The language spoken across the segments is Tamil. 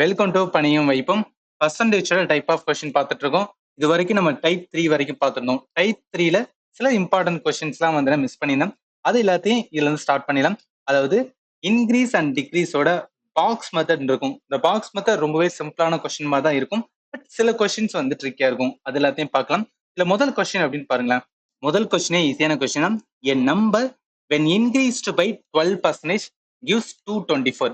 வெல்கம் டு பணியும் வைப்பும். பர்சன்டேஜோட டைப் ஆஃப் கொஸ்டின் பார்த்துட்டு இருக்கோம். இது வரைக்கும் நம்ம டைப் 3 வரைக்கும் பார்த்துருந்தோம். டைப் 3ல சில இம்பார்ட்டன்ட் கொஸ்டின்ஸ்லாம் வந்து மிஸ் பண்ணியிருந்தோம். அது எல்லாத்தையும் இதுல இருந்து ஸ்டார்ட் பண்ணிடலாம். அதாவது இன்க்ரீஸ் அண்ட் டிக்ரீஸோட பாக்ஸ் மெத்தட் இருக்கும். இந்த பாக்ஸ் மெத்தட் ரொம்பவே சிம்பிளான கொஸ்டின் மாதிரி தான் இருக்கும். பட் சில கொஸ்டின்ஸ் வந்து ட்ரிக்கியா இருக்கும். அது எல்லாத்தையும் பார்க்கலாம். இதுல முதல் கொஸ்டின் அப்படின்னு பாருங்களேன். முதல் கொஸ்டினே ஈஸியான கொஸ்டின் தான். A number when increased by 12% gives 224.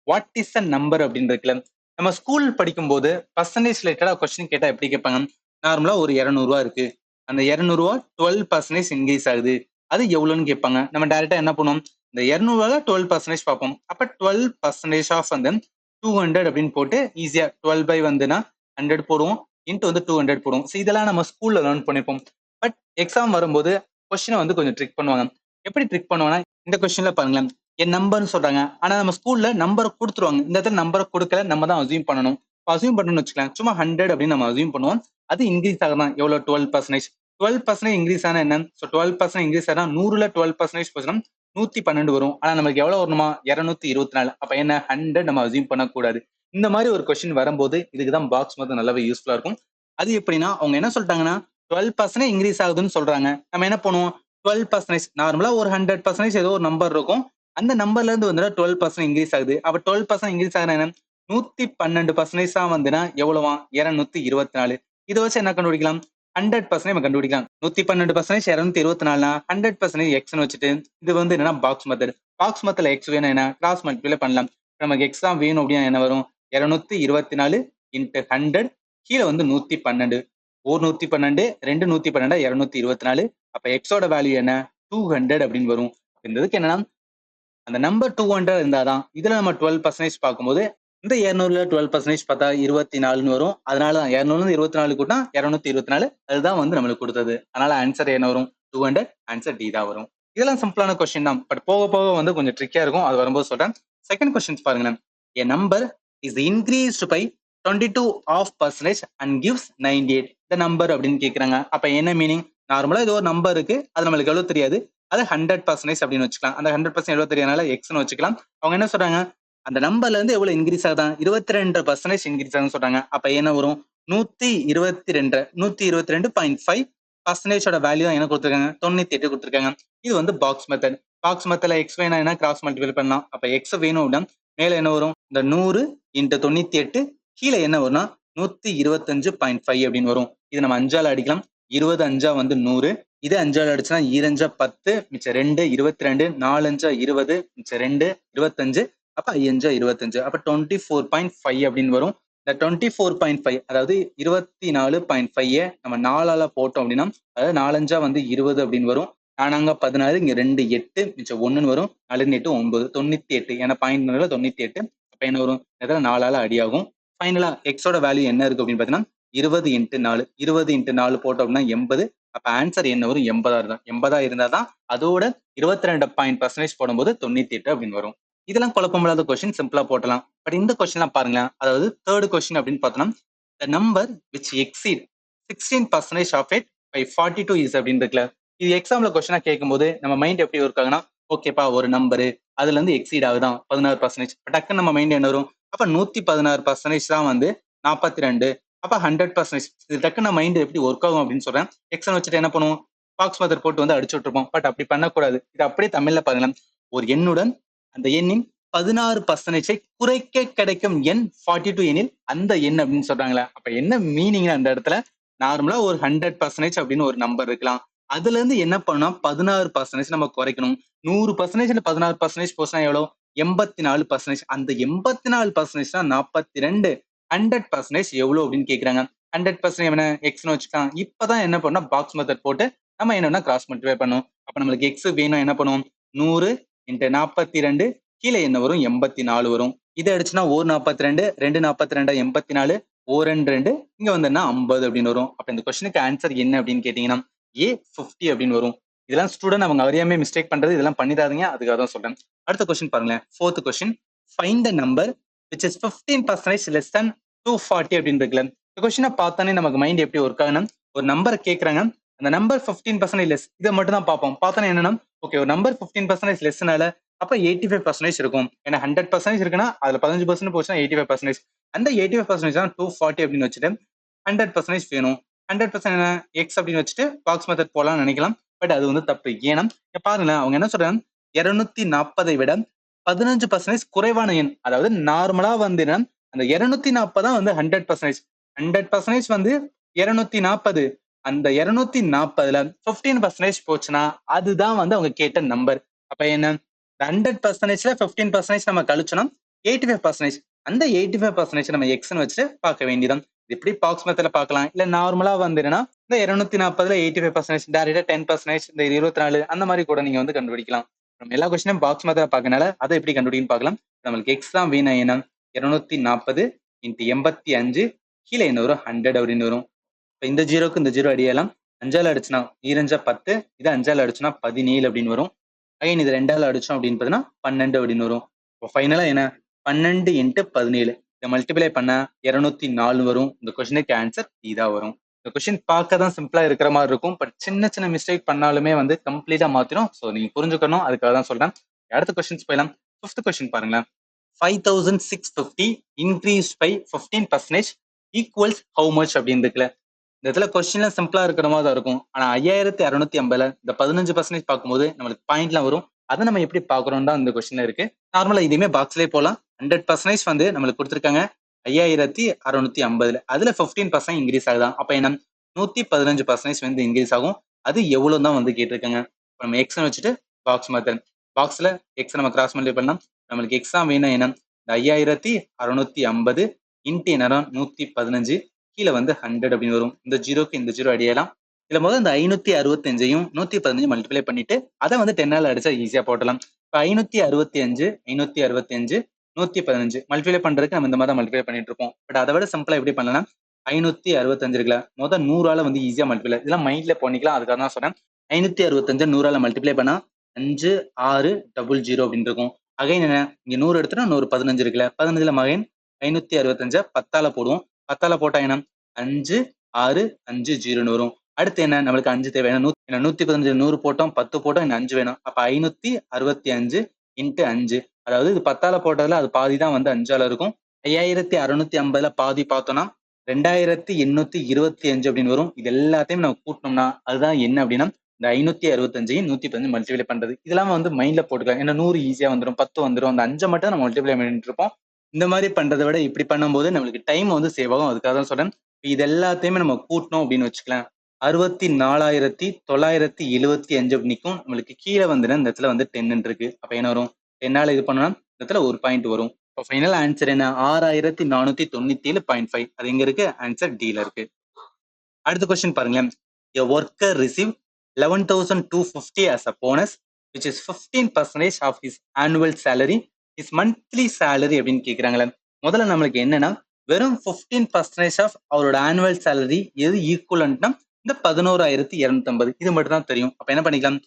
What is a number அப்படின்னு இருக்குல்ல. நம்ம ஸ்கூல் படிக்கும்போது பர்சன்டேஜ் ரிலேட்டடா கொஸ்டின் கேட்டா எப்படி கேட்பாங்க? நார்மலா ஒரு 200 இருக்கு, அந்த 200 12% இன்க்ரீஸ் ஆகுது, அது எவ்வளவுன்னு கேட்பாங்க. நம்ம டைரக்டா என்ன பண்ணுவோம்? இந்த 200 12% பார்ப்போம். அப்ப 12% ஆஃப் வந்து 200 அப்படின்னு போட்டு ஈஸியா 12 பை வந்துன்னா 100 போடுவோம், இன்ட்டு வந்து 200 போடுவோம். ஸோ இதெல்லாம் நம்ம ஸ்கூல்ல லேர்ன் பண்ணிப்போம். பட் எக்ஸாம் வரும்போது கொஸ்டினை வந்து கொஞ்சம் ட்ரிக் பண்ணுவாங்க. எப்படி ட்ரிக் பண்ணுவாங்கன்னா, இந்த கொஸ்டின்ல பாருங்களேன், என் நம்பர்னு சொல்றாங்க. ஆனா நம்ம ஸ்கூல்ல நம்பரை கொடுத்துருவாங்க. இந்த இடத்துல நம்பரை கொடுக்கல, நம்ம தான் அசியூம் பண்ணணும். அசியூம் பண்ணணும்னு வச்சுக்கலாம். சும்மா 100 அப்படின்னு நம்ம அசியூம் பண்ணுவோம். அது இன்க்ரீஸ் ஆகுதான் எவ்வளவு? 12%. 12% இன்க்ரீஸ் ஆனா என்ன? ஸோ 12% இன்க்ரீஸ் ஆனா 100ல 12% போச்சுன்னா 112 வரும். ஆனா நமக்கு எவ்வளவு வரணுமா? 224. அப்ப என்ன? 100 நம்ம அசியூம் பண்ணக்கூடாது. இந்த மாதிரி ஒரு கொஸ்டின் வரும்போது இதுக்குதான் பாக்ஸ் வந்து நல்லாவே யூஸ்ஃபுல்லா இருக்கும். அது எப்படின்னா, அவங்க என்ன சொல்லிட்டாங்கன்னா 12% இன்க்ரீஸ் ஆகுதுன்னு சொல்றாங்க. நம்ம என்ன பண்ணுவோம்? 12% நார்மலா ஒரு 100% ஏதோ ஒரு நம்பர் இருக்கும். அந்த நம்பர்ல இருந்து வந்து 12% இன்க்ரீஸ் ஆகுது. அப்ப 12% இன்க்ரீஸ் ஆகுனா என்ன? 112% தான் வந்துன்னா எவ்வளவா? 224. இதை வச்சு என்ன கண்டுபிடிக்கலாம்? 100% நம்ம கண்டுபிடிக்கலாம். 112% 224 100% எக்ஸ்னு வச்சுட்டு இது வந்து என்னன்னா பாக்ஸ் மெத்தட். பாக்ஸ் மெத்தட்ல எக்ஸ் வேணும் என்ன? கிராஸ் மல்டிப்ளை பண்ணலாம். நமக்கு எக்ஸ் தான் வேணும் அப்படின்னா என்ன வரும்? 224 இன்ட்டு 100 கீழே வந்து 112. ஒரு 112 2 112 224. அப்ப எக்ஸோட வேல்யூ என்ன? 200 அப்படின்னு வரும். இந்த என்னன்னா அந்த நம்பர் 200 இருந்தாதான் இதுல நம்ம 12% பார்க்கும்போது இந்த 200ல 12% பார்த்தா 24ன்னு வரும். அதனாலதான் 200 24 கூட்டா 224. அதுதான் வந்து நம்மளுக்கு கொடுத்தது. அதனால ஆன்சர் என்ன வரும்? 200. ஆன்சர் டி தான் வரும். இதெல்லாம் சிம்பிளான கொஸ்டின் தான். பட் போக போக வந்து கொஞ்சம் ட்ரிக்கியா இருக்கும். அது வரும்போது சொல்றேன். செகண்ட் கொஸ்டின்ஸ் பாருங்களேன். A number is increased by 22% and gives 98. The number அப்படின்னு கேட்கறாங்க. அப்ப என்ன மீனிங்? நார்மலா இது ஒரு நம்பர் இருக்கு, அது நம்மளுக்கு எவ்வளவு தெரியாது. அது 100% அப்படின்னு வச்சுக்கலாம். அந்த 100% எவ்வளவு தெரியறதுனால எக்ஸ்னு வச்சுக்கலாம். அவங்க என்ன சொல்றாங்க? அந்த நம்பர்ல இருந்து எவ்வளவு இன்க்ரீஸ் ஆகுதான்? 22% இன்க்ரீஸ் ஆகுதுன்னு சொல்றாங்க. அப்ப என்ன வரும்? 122 122.5% வேல்யூ என்ன கொடுத்துருக்காங்க? 98 கொடுத்துருக்காங்க. இது வந்து பாக்ஸ் மெத்தட். பாக்ஸ் மெத்தட்ல எக்ஸ் வேணும் என்ன? கிராஸ் மல்டிபிள் பண்ணலாம். அப்ப எக்ஸ் வேணும் அப்படின்னா மேல என்ன வரும்? இந்த 100 இன்ட்டு 98 கீழே என்ன வரும்னா 125.5 அப்படின்னு வரும். இது நம்ம அஞ்சால அடிக்கலாம். 20 அஞ்சா வந்து 100. இது அஞ்சால அடிச்சுன்னா 2 அஞ்சா 10, மிச்சம் 2 22, 4 அஞ்சா 20, மிச்சம் 2 25, அப்ப 5 அஞ்சா 25, அப்ப 24.5 அப்படின்னு வரும். இந்த 24.5 அதாவது 24.5 நம்ம 4ஆல போட்டோம் அப்படின்னா, அதாவது 4 அஞ்சா வந்து 20 அப்படின்னு வரும். 4 16, இங்க 2 8, மிச்சம் 1ன்னு வரும். 4 8 9, 98. ஏன்னா பாயிண்ட் 98. அப்ப என்ன வரும்? இதில் 4ஆல அடியாகும். ஃபைனலா எக்ஸோட வேல்யூ என்ன இருக்கு அப்படின்னு பாத்தீங்கன்னா 20 இன்ட்டு 4. 20 இன்ட்டு 4 போட்டோம் அப்படின்னா 80. அப்ப ஆன்சர் என்ன வரும்? 80 இருக்கும். 80 இருந்தாதான் அதோட 22% போடும்போது 98 அப்படின்னு வரும். இதெல்லாம் குழப்பமில்லாத கொஸ்டின், சிம்பிளா போட்டலாம். பட் இந்த கொஸ்டின்லாம் பாருங்களேன். அதாவது தேர்ட் கொஸ்டின் அப்படின்னு பார்த்தோம்னா, the number which exceed 16% of it by 42 is அப்படின்னு இருக்குல்ல. இது எக்ஸாம்ல கொஸ்டினா கேட்கும்போது நம்ம மைண்ட் எப்படி ஒர்க் ஆகுனா, ஓகேப்பா ஒரு நம்பரு அதுல இருந்து எக்ஸீட் ஆகுதான் 16%. டக்குன்னு நம்ம மைண்ட் என்ன வரும்? அப்ப 116% தான் வந்து 42. அப்ப 100%. இது டக்குன்னு மைண்ட் எப்படி ஒர்க் ஆகும் அப்படின்னு சொல்றேன். எக்ஸன் வச்சுட்டு என்ன பண்ணுவோம்? பாக்ஸ் மெத்தட் போட்டு வந்து அடிச்சு விட்டுருப்போம். பட் அப்படி பண்ணக்கூடாது. இது அப்படியே தமிழ்ல பாருங்களேன். ஒரு எண்ணுடன் அந்த எண்ணின் 16% குறைக்க கிடைக்கும் எண் 42 எண்ணில் அந்த எண் அப்படின்னு சொல்றாங்களே. அப்ப என்ன மீனிங் அந்த இடத்துல? நார்மலா ஒரு 100% அப்படின்னு ஒரு நம்பர் இருக்கலாம். அதுல இருந்து என்ன பண்ணா 16% நம்ம குறைக்கணும். 100% 16% போச்சுன்னா எவ்வளவு? 84%. அந்த 84% தான் 42. 100% எவ்வளவு அப்படின்னு கேக்குறாங்க. 100% என்ன? எக்ஸ்னு வச்சுக்கலாம். இப்பதான் என்ன பண்ணா பாக்ஸ் மெத்தட் போட்டு நம்ம என்னன்னா கிராஸ் மல்டிப்ளை பண்ணுவோம். அப்ப நம்மளுக்கு எக்ஸ் வேணும், என்ன பண்ணுவோம்? 100 இன்ட்டு 42 கீழே என்ன வரும்? 84 வரும். இதை அடிச்சுன்னா 1 42, 2 42 84, 1 2 2, இங்க வந்தா 50 அப்படின்னு வரும். அப்ப இந்த கொஸ்டினுக்கு ஆன்சர் என்ன அப்படின்னு கேட்டீங்கன்னா A 50 அப்படின்னு வரும். இதெல்லாம் ஸ்டூடெண்ட் அவங்க அறியாம மிஸ்டேக் பண்றது, இதெல்லாம் பண்ணிடாதீங்க, அதுக்காக தான் சொல்றேன். அடுத்த கொஸ்டின் பாருங்களேன். Fourth question, find the number which is 15% less than 240 அப்படின்னு இருக்குல்ல. இந்த கொஸ்டினை பார்த்தானே நமக்கு மைண்ட் எப்படி ஒர்க் ஆகுனா, ஒரு நம்பரை கேட்கறாங்க, அந்த நம்பர் 15% லெஸ், இதை மட்டும் தான் பார்ப்போம். பார்த்தோன்னா என்னன்னா, ஓகே ஒரு நம்பர் 15% லெஸ்னால அப்ப 85% இருக்கும். ஏன்னா 100% இருக்குன்னா அதுல 15% போச்சுன்னா 85%. அந்த 85% தான் 240 அப்படின்னு வச்சுட்டு 100% வேணும். 100% என்ன எக்ஸ் அப்படின்னு வச்சுட்டு பாக்ஸ் மெத்தட் போலாம்னு நினைக்கலாம். பட் அது வந்து தப்பு. ஏன்னா பாருங்களேன், அவங்க என்ன சொல்றாங்க, 240 விட 15% குறைவான எண். அதாவது நார்மலா வந்து அந்த 240 தான் வந்து 100%. 100% வந்து 240. அந்த 240ல 15% போச்சுன்னா அதுதான் வந்து அவங்க கேட்ட நம்பர். அப்ப என்ன, 100%ல 15% நம்ம கழிச்சோம்னா 85%. அந்த 85% நம்ம எக்ஸ்ன்னு வச்சுட்டு பார்க்க வேண்டியதான். எப்படி பாக்ஸ் மெத்தட்ல பார்க்கலாம், இல்ல நார்மலா வந்து என்னன்னா இந்த 240ல 85% டைரக்டா 10%, இந்த 24 அந்த மாதிரி கூட நீங்க வந்து கண்டுபிடிக்கலாம். நம்ம எல்லா கொஸ்டினும் பாக்ஸ் மெத்தட்ல பார்க்கறனால அதை எப்படி கண்டுபிடின்னு பார்க்கலாம். நம்மளுக்கு எக்ஸ் தான் வேணும். ஏன்னா 240 × 85 கீழே என்ன வரும், 100 அப்படின்னு வரும். இப்ப இந்த ஜீரோக்கு இந்த ஜீரோ அடியலாம். 5ஆல அடிச்சுனா 2 10, இது 5ஆல அடிச்சுனா 17 அப்படின்னு வரும். அகைன் இது 2ஆல அடிச்சோம் அப்படின்னு பார்த்தீங்கன்னா 12 அப்படின்னு வரும். இப்போ ஃபைனலா என்ன, 12 × 17 இதை மல்டிப்ளை பண்ண 204 வரும். இந்த கொஸ்டினுக்கு ஆன்சர் இதா வரும். இந்த கொஸ்டின் பார்க்க தான் சிம்பிளா இருக்கிற மாதிரி இருக்கும். பட் சின்ன சின்ன மிஸ்டேக் பண்ணாலுமே வந்து கம்ப்ளீட்டா மாத்திரும். ஸோ நீங்க புரிஞ்சுக்கணும், அதுக்காக தான் சொல்றேன். அடுத்த கொஸ்டின்ஸ் போயிடலாம். 5th கொஸ்டின் பாருங்களேன். 5650 increased by 15% equals how much அப்படின்னு இருக்குல்ல. இந்த இடத்துல கொஸ்டின்ல சிம்பிளா இருக்கிற மாதிரி தான் இருக்கும். ஆனா 5650ல இந்த 15% பார்க்கும்போது நம்மளுக்கு பாயிண்ட்லாம் வரும். அதை நம்ம எப்படி பாக்குறோம் தான் இந்த கொஸ்டின்ல இருக்கு. நார்மலா இதுவுமே பாக்ஸ்லயே போலாம். 100% வந்து நம்மளுக்கு கொடுத்துருக்காங்க 5650ல. அதுல 15% இன்க்ரீஸ் ஆகுதான். அப்ப என்ன, 115% வந்து இன்க்ரீஸ் ஆகும். அது எவ்வளவு தான் வந்து கேட்டிருக்காங்க. நம்ம எக்ஸ் வச்சுட்டு பாக்ஸ் மெத்தட், பாக்ஸ்ல எக்ஸ் நம்ம கிராஸ் மல்டிப்ளை பண்ணலாம். நம்மளுக்கு எக்ஸா வேணும். என்ன, இந்த 5650 இன்ட்டு என்ன 115 கீழே வந்து 100 அப்படின்னு வரும். இந்த ஜீரோக்கு இந்த ஜீரோ அடியலாம். இதுல முதல்ல இந்த 565 115 மல்டிப்ளை பண்ணிட்டு அதை வந்து 10ஆல அடிச்சா ஈஸியா போட்டலாம். இப்போ 565 115 மல்டிப்ளை பண்றதுக்கு நம்ம இந்த மாதிரி மல்டிப்ளை பண்ணிட்டு இருப்போம். பட் அதை விட சிம்பிளா எப்படி பண்ணலாம், 565 இருக்குல்ல, முதல் 100ஆல வந்து ஈஸியா மல்டிப்ளை, இதெல்லாம் மைண்ட்ல பண்ணிக்கலாம். அதுக்காக தான் சொல்றேன். 565 100ஆல மல்டிப்ளை பண்ணா 5600 அப்படின்னு இருக்கும். அகைன் என்ன, இங்க 100 எடுத்துட்டா 115 இருக்குல்ல, 15ல மகைன் 565 10ஆல போடுவோம். 10ஆல போட்டா என்ன, 5650 வரும். அடுத்து என்ன, நம்மளுக்கு 5 தேவை. 115 100 போட்டோம், 10 போட்டோம், இன்னும் 5 வேணும். அப்ப 565 × 5, அதாவது இது 10ஆல போட்டதுல அது பாதி தான் வந்து 5ஆல இருக்கும். 5650ல பாதி பார்த்தோம்னா 2825 அப்படின்னு வரும். இது எல்லாத்தையும் நம்ம கூட்டணும்னா அதுதான் என்ன அப்படின்னா இந்த 565 115 மல்டிப்ளை பண்றது. இதெல்லாம் வந்து மைண்ட்ல போட்டுக்கலாம். ஏன்னா 100 ஈஸியா வந்துடும், 10 வந்துடும். அந்த 5 மட்டும் நம்ம மல்டிப்ளை பண்ணிட்டு இருப்போம். இந்த மாதிரி பண்றதை விட இப்படி பண்ணும்போது நம்மளுக்கு டைம் வந்து சேவ் ஆகும். அதுக்காக தான் சொல்றேன். இது எல்லாத்தையுமே நம்ம கூட்டணும் அப்படின்னு வச்சுக்கலாம். 64,975 நிற்கும். நம்மளுக்கு கீழே வந்து இந்த இடத்துல வந்து 10 இருக்கு. அப்ப என்ன வரும், 10ஆல இது பண்ணா இந்த இடத்துல ஒரு பாயிண்ட் வரும். இப்போ ஃபைனல் ஆன்சர் என்ன, 6497.5. அது எங்க இருக்கு, ஆன்சர் டில இருக்கு. அடுத்த கொஸ்டின் பாருங்களேன். A worker received 11,250 as a bonus, which is 15% of his annual salary. His monthly salary அப்படின்னு கேக்குறாங்களே. முதல்ல நம்மளுக்கு என்னன்னா, வெறும் 15% ஆஃப் அவரோட ஆனுவல் சேலரி எது ஈக்குவலன்ட்னா இந்த 11,250. இது மட்டும் தான் தெரியும். அப்ப என்ன பண்ணிக்கலாம்,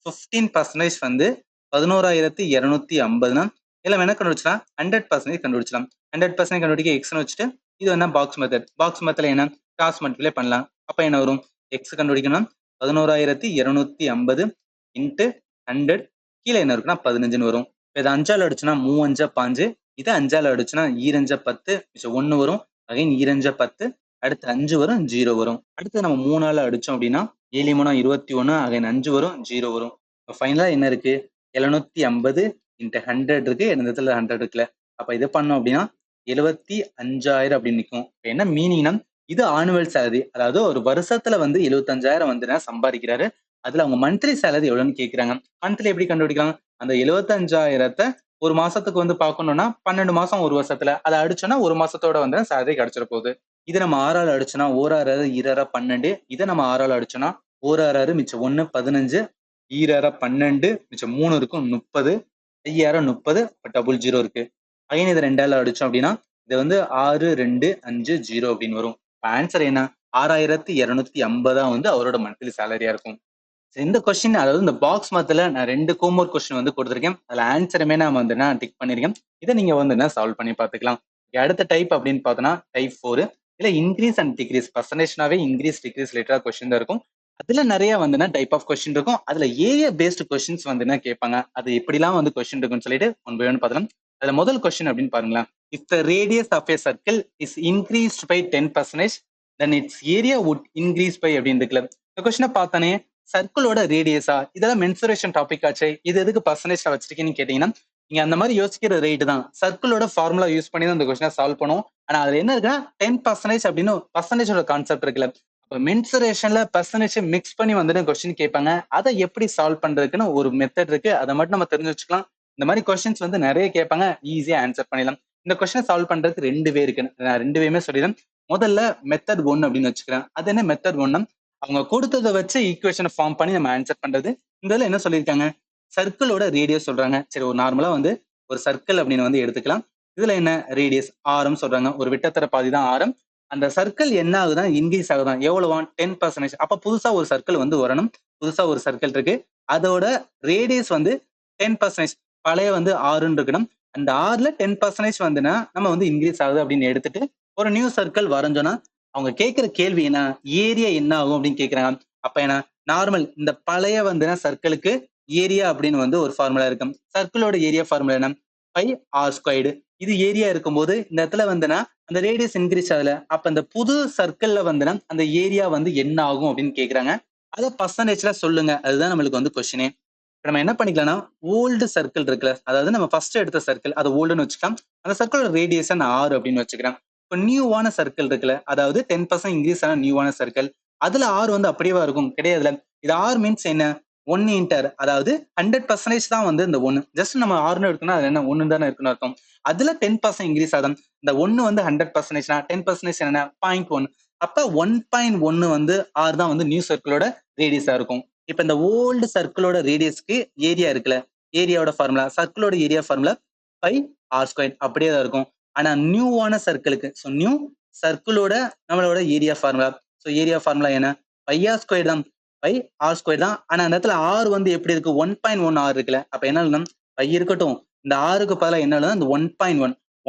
15% வந்து 11,250னா எல்லாம் என்ன கண்டுபிடிச்சலாம், 100% கண்டுபிடிச்சலாம். 100% கண்டுபிடிக்க எக்ஸ்னு வச்சுட்டு இது என்ன பாக்ஸ் மெத்தட். பாக்ஸ் மெத்தட்ல என்ன, கிராஸ் மல்டிப்ளை பண்ணலாம். அப்ப என்ன வரும், எக்ஸ் கண்டுபிடிக்கணும் 11,250 × 100 கீழே என்ன இருக்குன்னா 15 வரும். இது 5ஆல அடிச்சுன்னா 3 5 5, இது 5ஆல அடிச்சுன்னா 2 10, மிச்சம் 1 வரும். அகைன் 2 10, அடுத்து 5 வரும், 0 வரும். அடுத்து நம்ம 3ஆல அடிச்சோம் அப்படின்னா 7 3 21, அகைன் 5 வரும், 0 வரும். ஃபைனலா என்ன இருக்கு, 750 × 100 இருக்கு. இந்த இடத்துல 100 இருக்குல்ல. அப்ப இது பண்ணோம் அப்படின்னா 75,000 அப்படின்னு நிற்கும். என்ன மீனிங்னா, இது ஆனுவல் சேலரி, அதாவது ஒரு வருஷத்துல வந்து 75,000 வந்து சம்பாதிக்கிறாரு. அதுல அவங்க மந்த்லி சேலரி எவ்வளவுன்னு கேக்குறாங்க. மந்த்லி எப்படி கண்டுபிடிக்கலாம், அந்த 75,000 ஒரு மாசத்துக்கு வந்து பார்க்கணும்னா 12 மாசம் ஒரு வருஷத்துல அதை அடிச்சோன்னா ஒரு மாசத்தோட வந்து சேலரி கிடைச்சிட போகுது. இதை நம்ம 6ஆல அடிச்சோன்னா 1 6 2 12, இதை நம்ம 6ஆல அடிச்சோன்னா 1 6 மிச்சம் 1 15, 2 12, மிச்சம் 3 இருக்கும் 30, 5 30, 00 இருக்கு. அகைன் இதை 2ஆல அடிச்சோம் அப்படின்னா இது வந்து 6 2 5 0 அப்படின்னு வரும். ஆன்சர் என்ன, 6,250 வந்து அவரோட மந்த்லி சேலரியா இருக்கும். இந்த கொஸ்டின், அதாவது இந்த பாக்ஸ் மெத்தட்ல நான் 2 ஹோம்வொர்க் கொஸ்டின் வந்து கொடுத்துருக்கேன். அதுல ஆன்சருமே நான் வந்து நான் டிக் பண்ணிருக்கேன். இதை நீங்க வந்து சால்வ் பண்ணி பார்த்துக்கலாம். அடுத்த டைப் அப்படின்னு பார்த்தோம்னா டைப் 4. இல்ல இன்க்ரீஸ் அண்ட் டிக்ரீஸ் பர்சன்டேஜ்னாவே இன்க்ரீஸ் டிக்ரீஸ் ரிலேட்டட் கொஸ்டின் தான் இருக்கும். அதுல நிறைய வந்து டைப் ஆஃப் கொஸ்டின் இருக்கும். அதுல ஏஏ பேஸ்டு கொஸ்டின்ஸ் வந்து கேட்பாங்க. அது எப்படிலாம் வந்து கொஸ்டின் இருக்குன்னு சொல்லிட்டு ஒன் பை ஒன் பார்த்தலாம். அதுல முதல் கொஸ்டின் அப்படின்னு பாருங்களேன். If the radius of a circle is increased by 10%, then it's area would increase by அப்படின்னு இருக்குல்ல. இந்த கொஸ்டினை பார்த்தானே சர்க்கிளோட ரேடியஸா, இதெல்லாம் மென்சுரேஷன் டாபிக் ஆச்சு, இது எதுக்கு பர்சன்டேஜ் வச்சிருக்கீங்கன்னு கேட்டீங்கன்னா, நீங்க அந்த மாதிரி யோசிக்கிற ரேட் தான். சர்க்கிளோட ஃபார்முலா யூஸ் பண்ணி தான் இந்த கொஸ்டினை சால்வ் பண்ணுவோம். ஆனா அதுல என்ன இருக்குன்னா 10% அப்படின்னு பர்சன்டேஜோட கான்செப்ட் இருக்குல்ல. அப்ப மென்சுரேஷன்ல பர்சன்டேஜ் மிக்ஸ் பண்ணி வந்துட்டு கொஸ்டின் கேட்பாங்க. அதை எப்படி சால்வ் பண்றதுக்குன்னு ஒரு மெத்தட் இருக்கு. அதை மட்டும் நம்ம தெரிஞ்சு வச்சுக்கலாம். இந்த மாதிரி கொஸ்டின்ஸ் வந்து நிறைய கேட்பாங்க, ஈஸியா ஆன்சர் பண்ணிடலாம். இந்த கொஸ்டினை சால்வ் பண்றதுக்கு 2 வே இருக்கு. நான் 2 வேயுமே சொல்லிடுறேன். முதல்ல மெத்தட் 1 அப்படின்னு வச்சுக்கிறேன். அது என்ன மெத்தட் 1னா, அவங்க கொடுத்ததை வச்சு ஈக்குவேஷனை ஃபார்ம் பண்ணி நம்ம ஆன்சர் பண்றது. இந்த இதுல என்ன சொல்லியிருக்காங்க, சர்க்கிளோட ரேடியஸ் சொல்றாங்க. சரி, ஒரு நார்மலா வந்து ஒரு சர்க்கிள் அப்படின்னு வந்து எடுத்துக்கலாம். இதுல என்ன ரேடியஸ் ஆரம் சொல்றாங்க, ஒரு விட்டத்தர பாதி தான் ஆரம். அந்த சர்க்கிள் என்ன ஆகுதான், இன்க்ரீஸ் ஆகுதான், எவ்வளவா 10%. அப்ப புதுசா ஒரு சர்க்கிள் வந்து வரணும். புதுசா ஒரு சர்க்கிள் இருக்கு, அதோட ரேடியஸ் வந்து 10%. பழைய வந்து 6ன்னு இருக்கணும். அந்த 6ல 10% வந்துன்னா நம்ம வந்து இன்க்ரீஸ் ஆகுது அப்படின்னு எடுத்துட்டு ஒரு நியூ சர்க்கிள் வரைஞ்சோன்னா, அவங்க கேட்கிற கேள்வி என்ன, ஏரியா என்ன ஆகும் அப்படின்னு கேட்கிறாங்க. அப்ப என்ன, நார்மல் இந்த பழைய வந்து சர்க்கிளுக்கு ஏரியா அப்படின்னு வந்து ஒரு ஃபார்முலா இருக்கும். சர்க்கிளோட ஏரியா ஃபார்முலா என்ன, பை ஆர் ஸ்கொயர்டு. இது ஏரியா இருக்கும்போது இந்த இடத்துல வந்துன்னா அந்த ரேடியஸ் இன்க்ரீஸ் ஆகல. அப்ப இந்த புது சர்க்கிள்ல வந்துன்னா அந்த ஏரியா வந்து என்ன ஆகும் அப்படின்னு கேக்குறாங்க. அதை பர்சன்டேஜ்ல சொல்லுங்க, அதுதான் நம்மளுக்கு வந்து கொஸ்டினே. நம்ம என்ன பண்ணிக்கலாம்னா, ஓல்டு சர்க்கிள் இருக்குல்ல, அதாவது நம்ம ஃபர்ஸ்ட் எடுத்த சர்க்கிள், அதை ஓல்டுன்னு வச்சுக்கலாம். அந்த சர்க்கிளோட ரேடியஸை நான் ஆர் அப்படின்னு வச்சுக்கிறேன். இப்போ நியூவான சர்க்கிள் இருக்குல்ல, அதாவது 10% இன்க்ரீஸ் ஆன நியூவான சர்க்கிள், அதுல ஆர் வந்து அப்படியேவா இருக்கும், கிடையாதுல. இது ஆர் மீன்ஸ் என்ன, 1 இன்டர், அதாவது 100% தான் வந்து இந்த 1. ஜஸ்ட் நம்ம ஆர்னு எடுக்கணும், அது என்ன 1 தானே இருக்குன்னு அர்த்தம். அதுல 10% இன்க்ரீஸ் ஆகும். இந்த 1 வந்து 100%னா 10% என்ன, 0.1. அப்ப 1.1 வந்து ஆர் தான் வந்து நியூ சர்க்கிளோட ரேடியஸா இருக்கும். இப்ப இந்த ஓல்டு சர்க்கிளோட ரேடியஸ்க்கு ஏரியா இருக்குல்ல, ஏரியாவோட ஃபார்முலா, சர்க்கிளோட area formula pi r square அப்படியே தான் இருக்கும். ஆனா நியூவான சர்க்கிளுக்கு, ஸோ நியூ சர்க்கிளோட நம்மளோட area formula, so area formula என்ன, பை ஆர் ஸ்கொயர் தான், பை ஆர் ஸ்கொயர் தான். ஆனா அந்த இடத்துல ஆர் வந்து எப்படி இருக்கு, 1.1 ஆர் இருக்குல்ல. அப்ப என்ன எழுதணும், பை இருக்கட்டும், இந்த ஆருக்கு பதிலாக என்ன எழுதணும், இந்த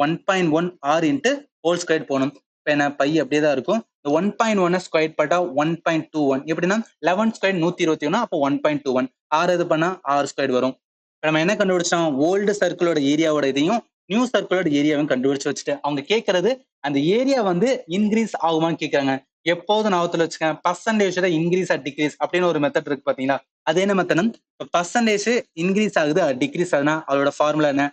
1.1 ஆர் இன்ட்டு ஹோல் ஸ்கொயர் போகணும். இப்ப என்ன, பை அப்படியே தான் இருக்கும். இந்த 1.1 ஸ்கொயர் பட்டா 1.21, எப்படின்னா 11 ஸ்கொயர் 121, அப்போ 1.21. ஆர் இது பண்ணா ஆர் ஸ்கொயர் வரும். இப்ப நம்ம என்ன கண்டுபிடிச்சோம், ஓல்டு சர்க்கிளோட ஏரியாவோட இதையும் நியூ சர்க்கிளோட ஏரியாவையும் கண்டுபிடிச்சு வச்சுட்டு, அவங்க கேட்கறது அந்த ஏரியா வந்து இன்க்ரீஸ் ஆகுமான்னு கேட்கறாங்க. எப்போதும் ஞாபகத்துல வச்சுக்கேன், பர்சன்டேஜ் இன்க்ரீஸ் ஆர் டிக்ரீஸ் அப்படின்னு ஒரு மெத்தட் இருக்கு பாத்தீங்களா. அது என்ன மெத்தட், இப்போ பர்சன்டேஜ் இன்க்ரீஸ் ஆகுது டிக்ரீஸ் ஆகுதுன்னா அதோட ஃபார்முலா என்ன,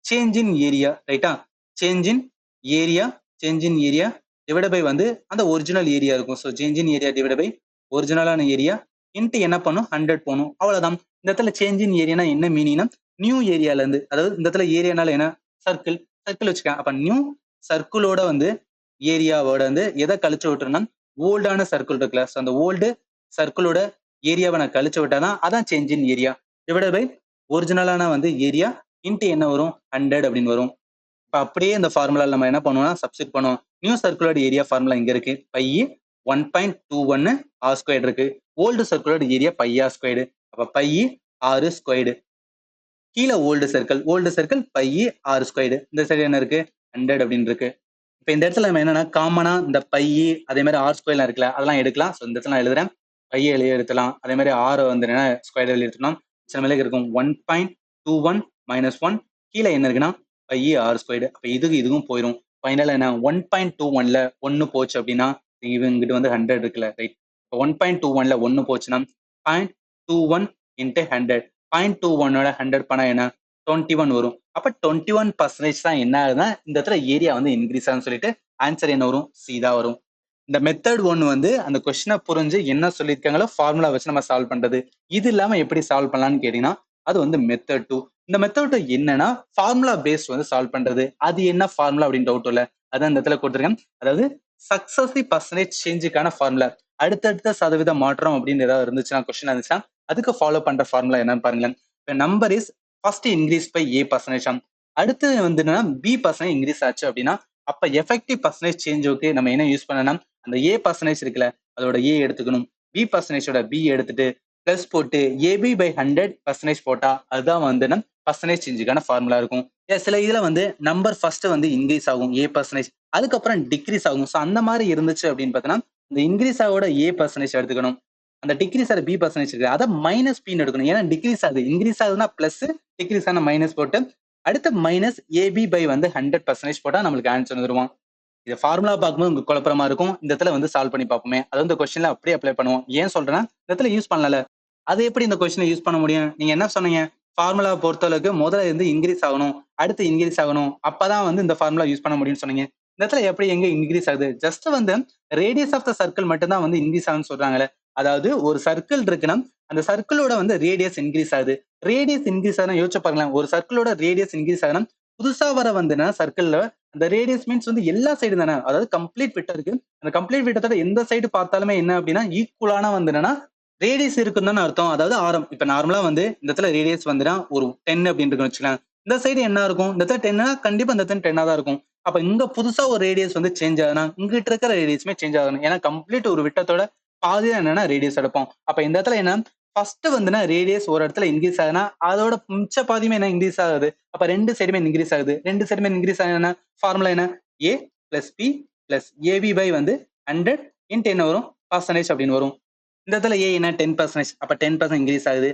சேஞ்ச் இன் ஏரியா, ரைட்டா. Change in area, change in area divide by வந்து அந்த ஒரிஜினல் ஏரியா இருக்கும். So change in area divide by ஒரிஜினலான ஏரியா இன்ட்டு என்ன பண்ணும், 100 போகணும், அவ்வளவுதான். இந்த இடத்துல சேஞ்ச் இன் ஏரியானா என்ன மீனிங்னா, நியூ ஏரியால இருந்து, அதாவது இந்த இடத்துல ஏரியானால என்ன, சர்க்கிள், சர்க்கிள் வச்சுக்கேன். அப்ப நியூ சர்க்கிளோட வந்து ஏரியாவோட வந்து எதை கழிச்சு விட்டுருன்னா, ஓல்டான சர்க்கிள் இருக்குல்ல, ஸோ அந்த ஓல்டு சர்க்கிளோட ஏரியாவை நான் கழிச்சு விட்டாதான் அதான் change in area divide by ஒரிஜினலான வந்து ஏரியா இன்ட்டு என்ன வரும், 100 அப்படின்னு வரும். இப்ப அப்படியே இந்த ஃபார்முலால நம்ம என்ன பண்ணுவோம்னா சப்ஸ்டிட் பண்ணுவோம். நியூ சர்க்குலர் ஏரியா ஃபார்முலா இங்க இருக்கு, பை 1.21 ஆர் ஸ்கொயர் இருக்கு. Old circular area pi r squared, அப்ப பை ஆறு ஸ்கொயர்டு. கீழே old circle pi r squared. இந்த சைடு என்ன இருக்கு, 100 அப்படின்னு இருக்கு. இப்ப இந்த இடத்துல நம்ம என்னன்னா காமனா இந்த பை அதே மாதிரி ஆர் ஸ்கொயர்லாம் இருக்குல்ல, அதெல்லாம் எடுக்கலாம். ஸோ இந்த இடத்துல நான் எழுதுறேன், பையை எழுதி எடுத்துலாம். அதே மாதிரி ஆர் வந்து என்ன ஸ்கொயர் எழுதி எடுத்துக்கலாம். சில மேலே இருக்கும் 1.21 - 1, கீழே என்ன இருக்குன்னா பை ஆர் ஸ்கொயர்டு. அப்ப இதுவும் போயிடும். ஃபைனல் என்ன, 1.21ல 1 போச்சு அப்படின்னா இவங்கிட்ட வந்து 100 இருக்குல்ல, ரைட். 1.21ல 1 போச்சுன்னா 0.21 இன்ட்டு 100, 0.21ஓட 100 பண்ணா என்ன, 21 வரும். அப்ப 21% தான் என்ன ஆகுதுன்னா இந்த இடத்துல ஏரியா வந்து இன்க்ரீஸ் ஆகுன்னு சொல்லிட்டு ஆன்சர் என்ன வரும், சி தான் வரும். இந்த மெத்தட் 1 வந்து அந்த கொஸ்டினை புரிஞ்சு என்ன சொல்லியிருக்காங்களோ ஃபார்முலா வச்சு நம்ம சால்வ் பண்றது. இது இல்லாம எப்படி சால்வ் பண்ணலாம்னு கேட்டீங்கன்னா அது வந்து மெத்தட் 2. இந்த மெத்தட் என்னன்னா ஃபார்முலா பேஸ்ட் வந்து சால்வ் பண்றது. அது என்ன ஃபார்முலா அப்படின்னு டவுட் இல்ல, அதான் இந்த இடத்துல கொடுத்துருக்கேன். அதாவது சக்சஸிவ் பர்சன்டேஜ் சேஞ்சுக்கான ஃபார்முலா, அடுத்தடுத்த சதவீத மாற்றம் அப்படின்னு ஏதாவது இருந்துச்சுன்னா கொஸ்டின் இருந்துச்சுன்னா அதுக்கு ஃபாலோ பண்ற ஃபார்முலா என்னன்னு பாருங்களேன். இப்போ number is first increase by A%, அடுத்து வந்து என்னன்னா B% இன்க்ரீஸ் ஆச்சு அப்படின்னா அப்ப எஃபெக்டிவ் பர்சன்டேஜ் சேஞ்சுக்கு நம்ம என்ன யூஸ் பண்ணலாம், அந்த A% இருக்குல்ல அதோட A எடுத்துக்கணும், B%ஓட B எடுத்துட்டு பிளஸ் போட்டு AB by 100% போட்டா அதுதான் வந்து பர்சன்டேஜ் சேஞ்சுக்கான ஃபார்முலா இருக்கும். சில இதுல வந்து நம்பர் ஃபர்ஸ்ட் வந்து இன்க்ரீஸ் ஆகும் A%, அதுக்கப்புறம் டிக்ரீஸ் ஆகும். ஸோ அந்த மாதிரி இருந்துச்சு அப்படின்னு பார்த்தீங்கன்னா இந்த இன்க்ரீஸ் ஆகோட A% எடுத்துக்கணும், அந்த டிக்ரீஸ் ஆகிற B% இருக்கு அதை மைனஸ் பின்னு எடுக்கணும். ஏன்னா டிக்ரீஸ் ஆகுது, இன்க்ரீஸ் ஆகுதுன்னா பிளஸ், டிக்ரீஸ் ஆன மைனஸ் போட்டு அடுத்து மைனஸ் ஏபி பை வந்து 100% போட்டா நம்மளுக்கு ஆன்சர் வந்துருவோம். இது ஃபார்முலா பார்க்கும்போது உங்களுக்கு குழப்பமா இருக்கும். இந்த இடத்துல வந்து சால்வ் பண்ணி பார்ப்போமே. அது வந்து கொஸ்டின்ல அப்படியே அப்ளை பண்ணுவோம். ஏன் சொல்றேன்னா இந்த இடத்துல யூஸ் பண்ணல. அது எப்படி இந்த கொஸ்டின்ல யூஸ் பண்ண முடியும்? நீங்க என்ன சொன்னீங்க? ஃபார்முலா பொறுத்தளவுக்கு முதல்ல இருந்து இன்கிரீஸ் ஆகணும். அடுத்து இன்கிரீஸ் ஆகணும். அப்பதான் வந்து இந்த ஃபார்முலா யூஸ் பண்ண முடியும்னு சொன்னீங்க. இந்த இடத்துல எப்படி எங்க இன்கிரீஸ் ஆகுது? ஜஸ்ட் வந்து ரேடியஸ் ஆஃப் த சர்க்கிள் மட்டும் தான் வந்து இன்கிரீஸ் ஆகும்னு சொல்றாங்கல்ல. அதாவது ஒரு சர்க்கிள் இருக்குன்னா அந்த சர்க்கிளோட வந்து ரேடியஸ் இன்கிரீஸ் ஆகுது. ரேடியஸ் இன்கிரீஸ் ஆகுதுன்னா யோசிச்சு பாருங்களேன். ஒரு சர்க்கிளோட ரேடியஸ் இன்கிரீஸ் ஆகுதுன்னா புதுசா வர வந்துன்னா சர்க்கிள்ல அந்த ரேடியஸ் மீன்ஸ் வந்து எல்லா சைடு தானே. அதாவது கம்ப்ளீட் விட்டம் இருக்கு. அந்த கம்ப்ளீட் விட்டத்தோட எந்த சைடு பார்த்தாலுமே என்ன அப்படின்னா ஈக்குவலான வந்து என்னன்னா ரேடியஸ் இருக்குன்னு தானே அர்த்தம். அதாவது ஆரம். இப்ப நார்மலா வந்து இந்த இடத்துல ரேடியஸ் வந்துன்னா ஒரு 10 அப்படின்னு இருக்குன்னு வச்சுக்கலாம். இந்த சைடு என்ன இருக்கும்? இந்த இடத்துல 10னா கண்டிப்பா இந்த இடத்துல 10ஆ தான் இருக்கும். அப்ப இங்க புதுசா ஒரு ரேடியஸ் வந்து சேஞ்ச் ஆகுதுன்னா இங்கிட்ட இருக்கிற ரேடியஸுமே சேஞ்ச் ஆகணும். ஏன்னா கம்ப்ளீட் ஒரு விட்டத்தோட பாதி தான் என்னன்னா ரேடியஸ் எடுப்போம். அப்ப இந்த இடத்துல என்ன ஃபர்ஸ்ட் வந்துன்னா ரேடியஸ் ஒரு இடத்துல இன்க்ரீஸ் ஆகுதுன்னா அதோட மிச்ச பாதியுமே என்ன இன்க்ரீஸ் ஆகுது. அப்ப 2 சைடுமே இன்க்ரீஸ் ஆகுது. 2 சைடுமே இன்க்ரீஸ் ஆகுது என்ன ஃபார்முலா என்ன? A plus B plus AB by வந்து 100 இன்ட்டு என்ன வரும்? பர்சன்டேஜ் அப்படின்னு வரும். இந்த இடத்துல A என்ன 10%. அப்ப 10% இன்க்ரீஸ் ஆகுது.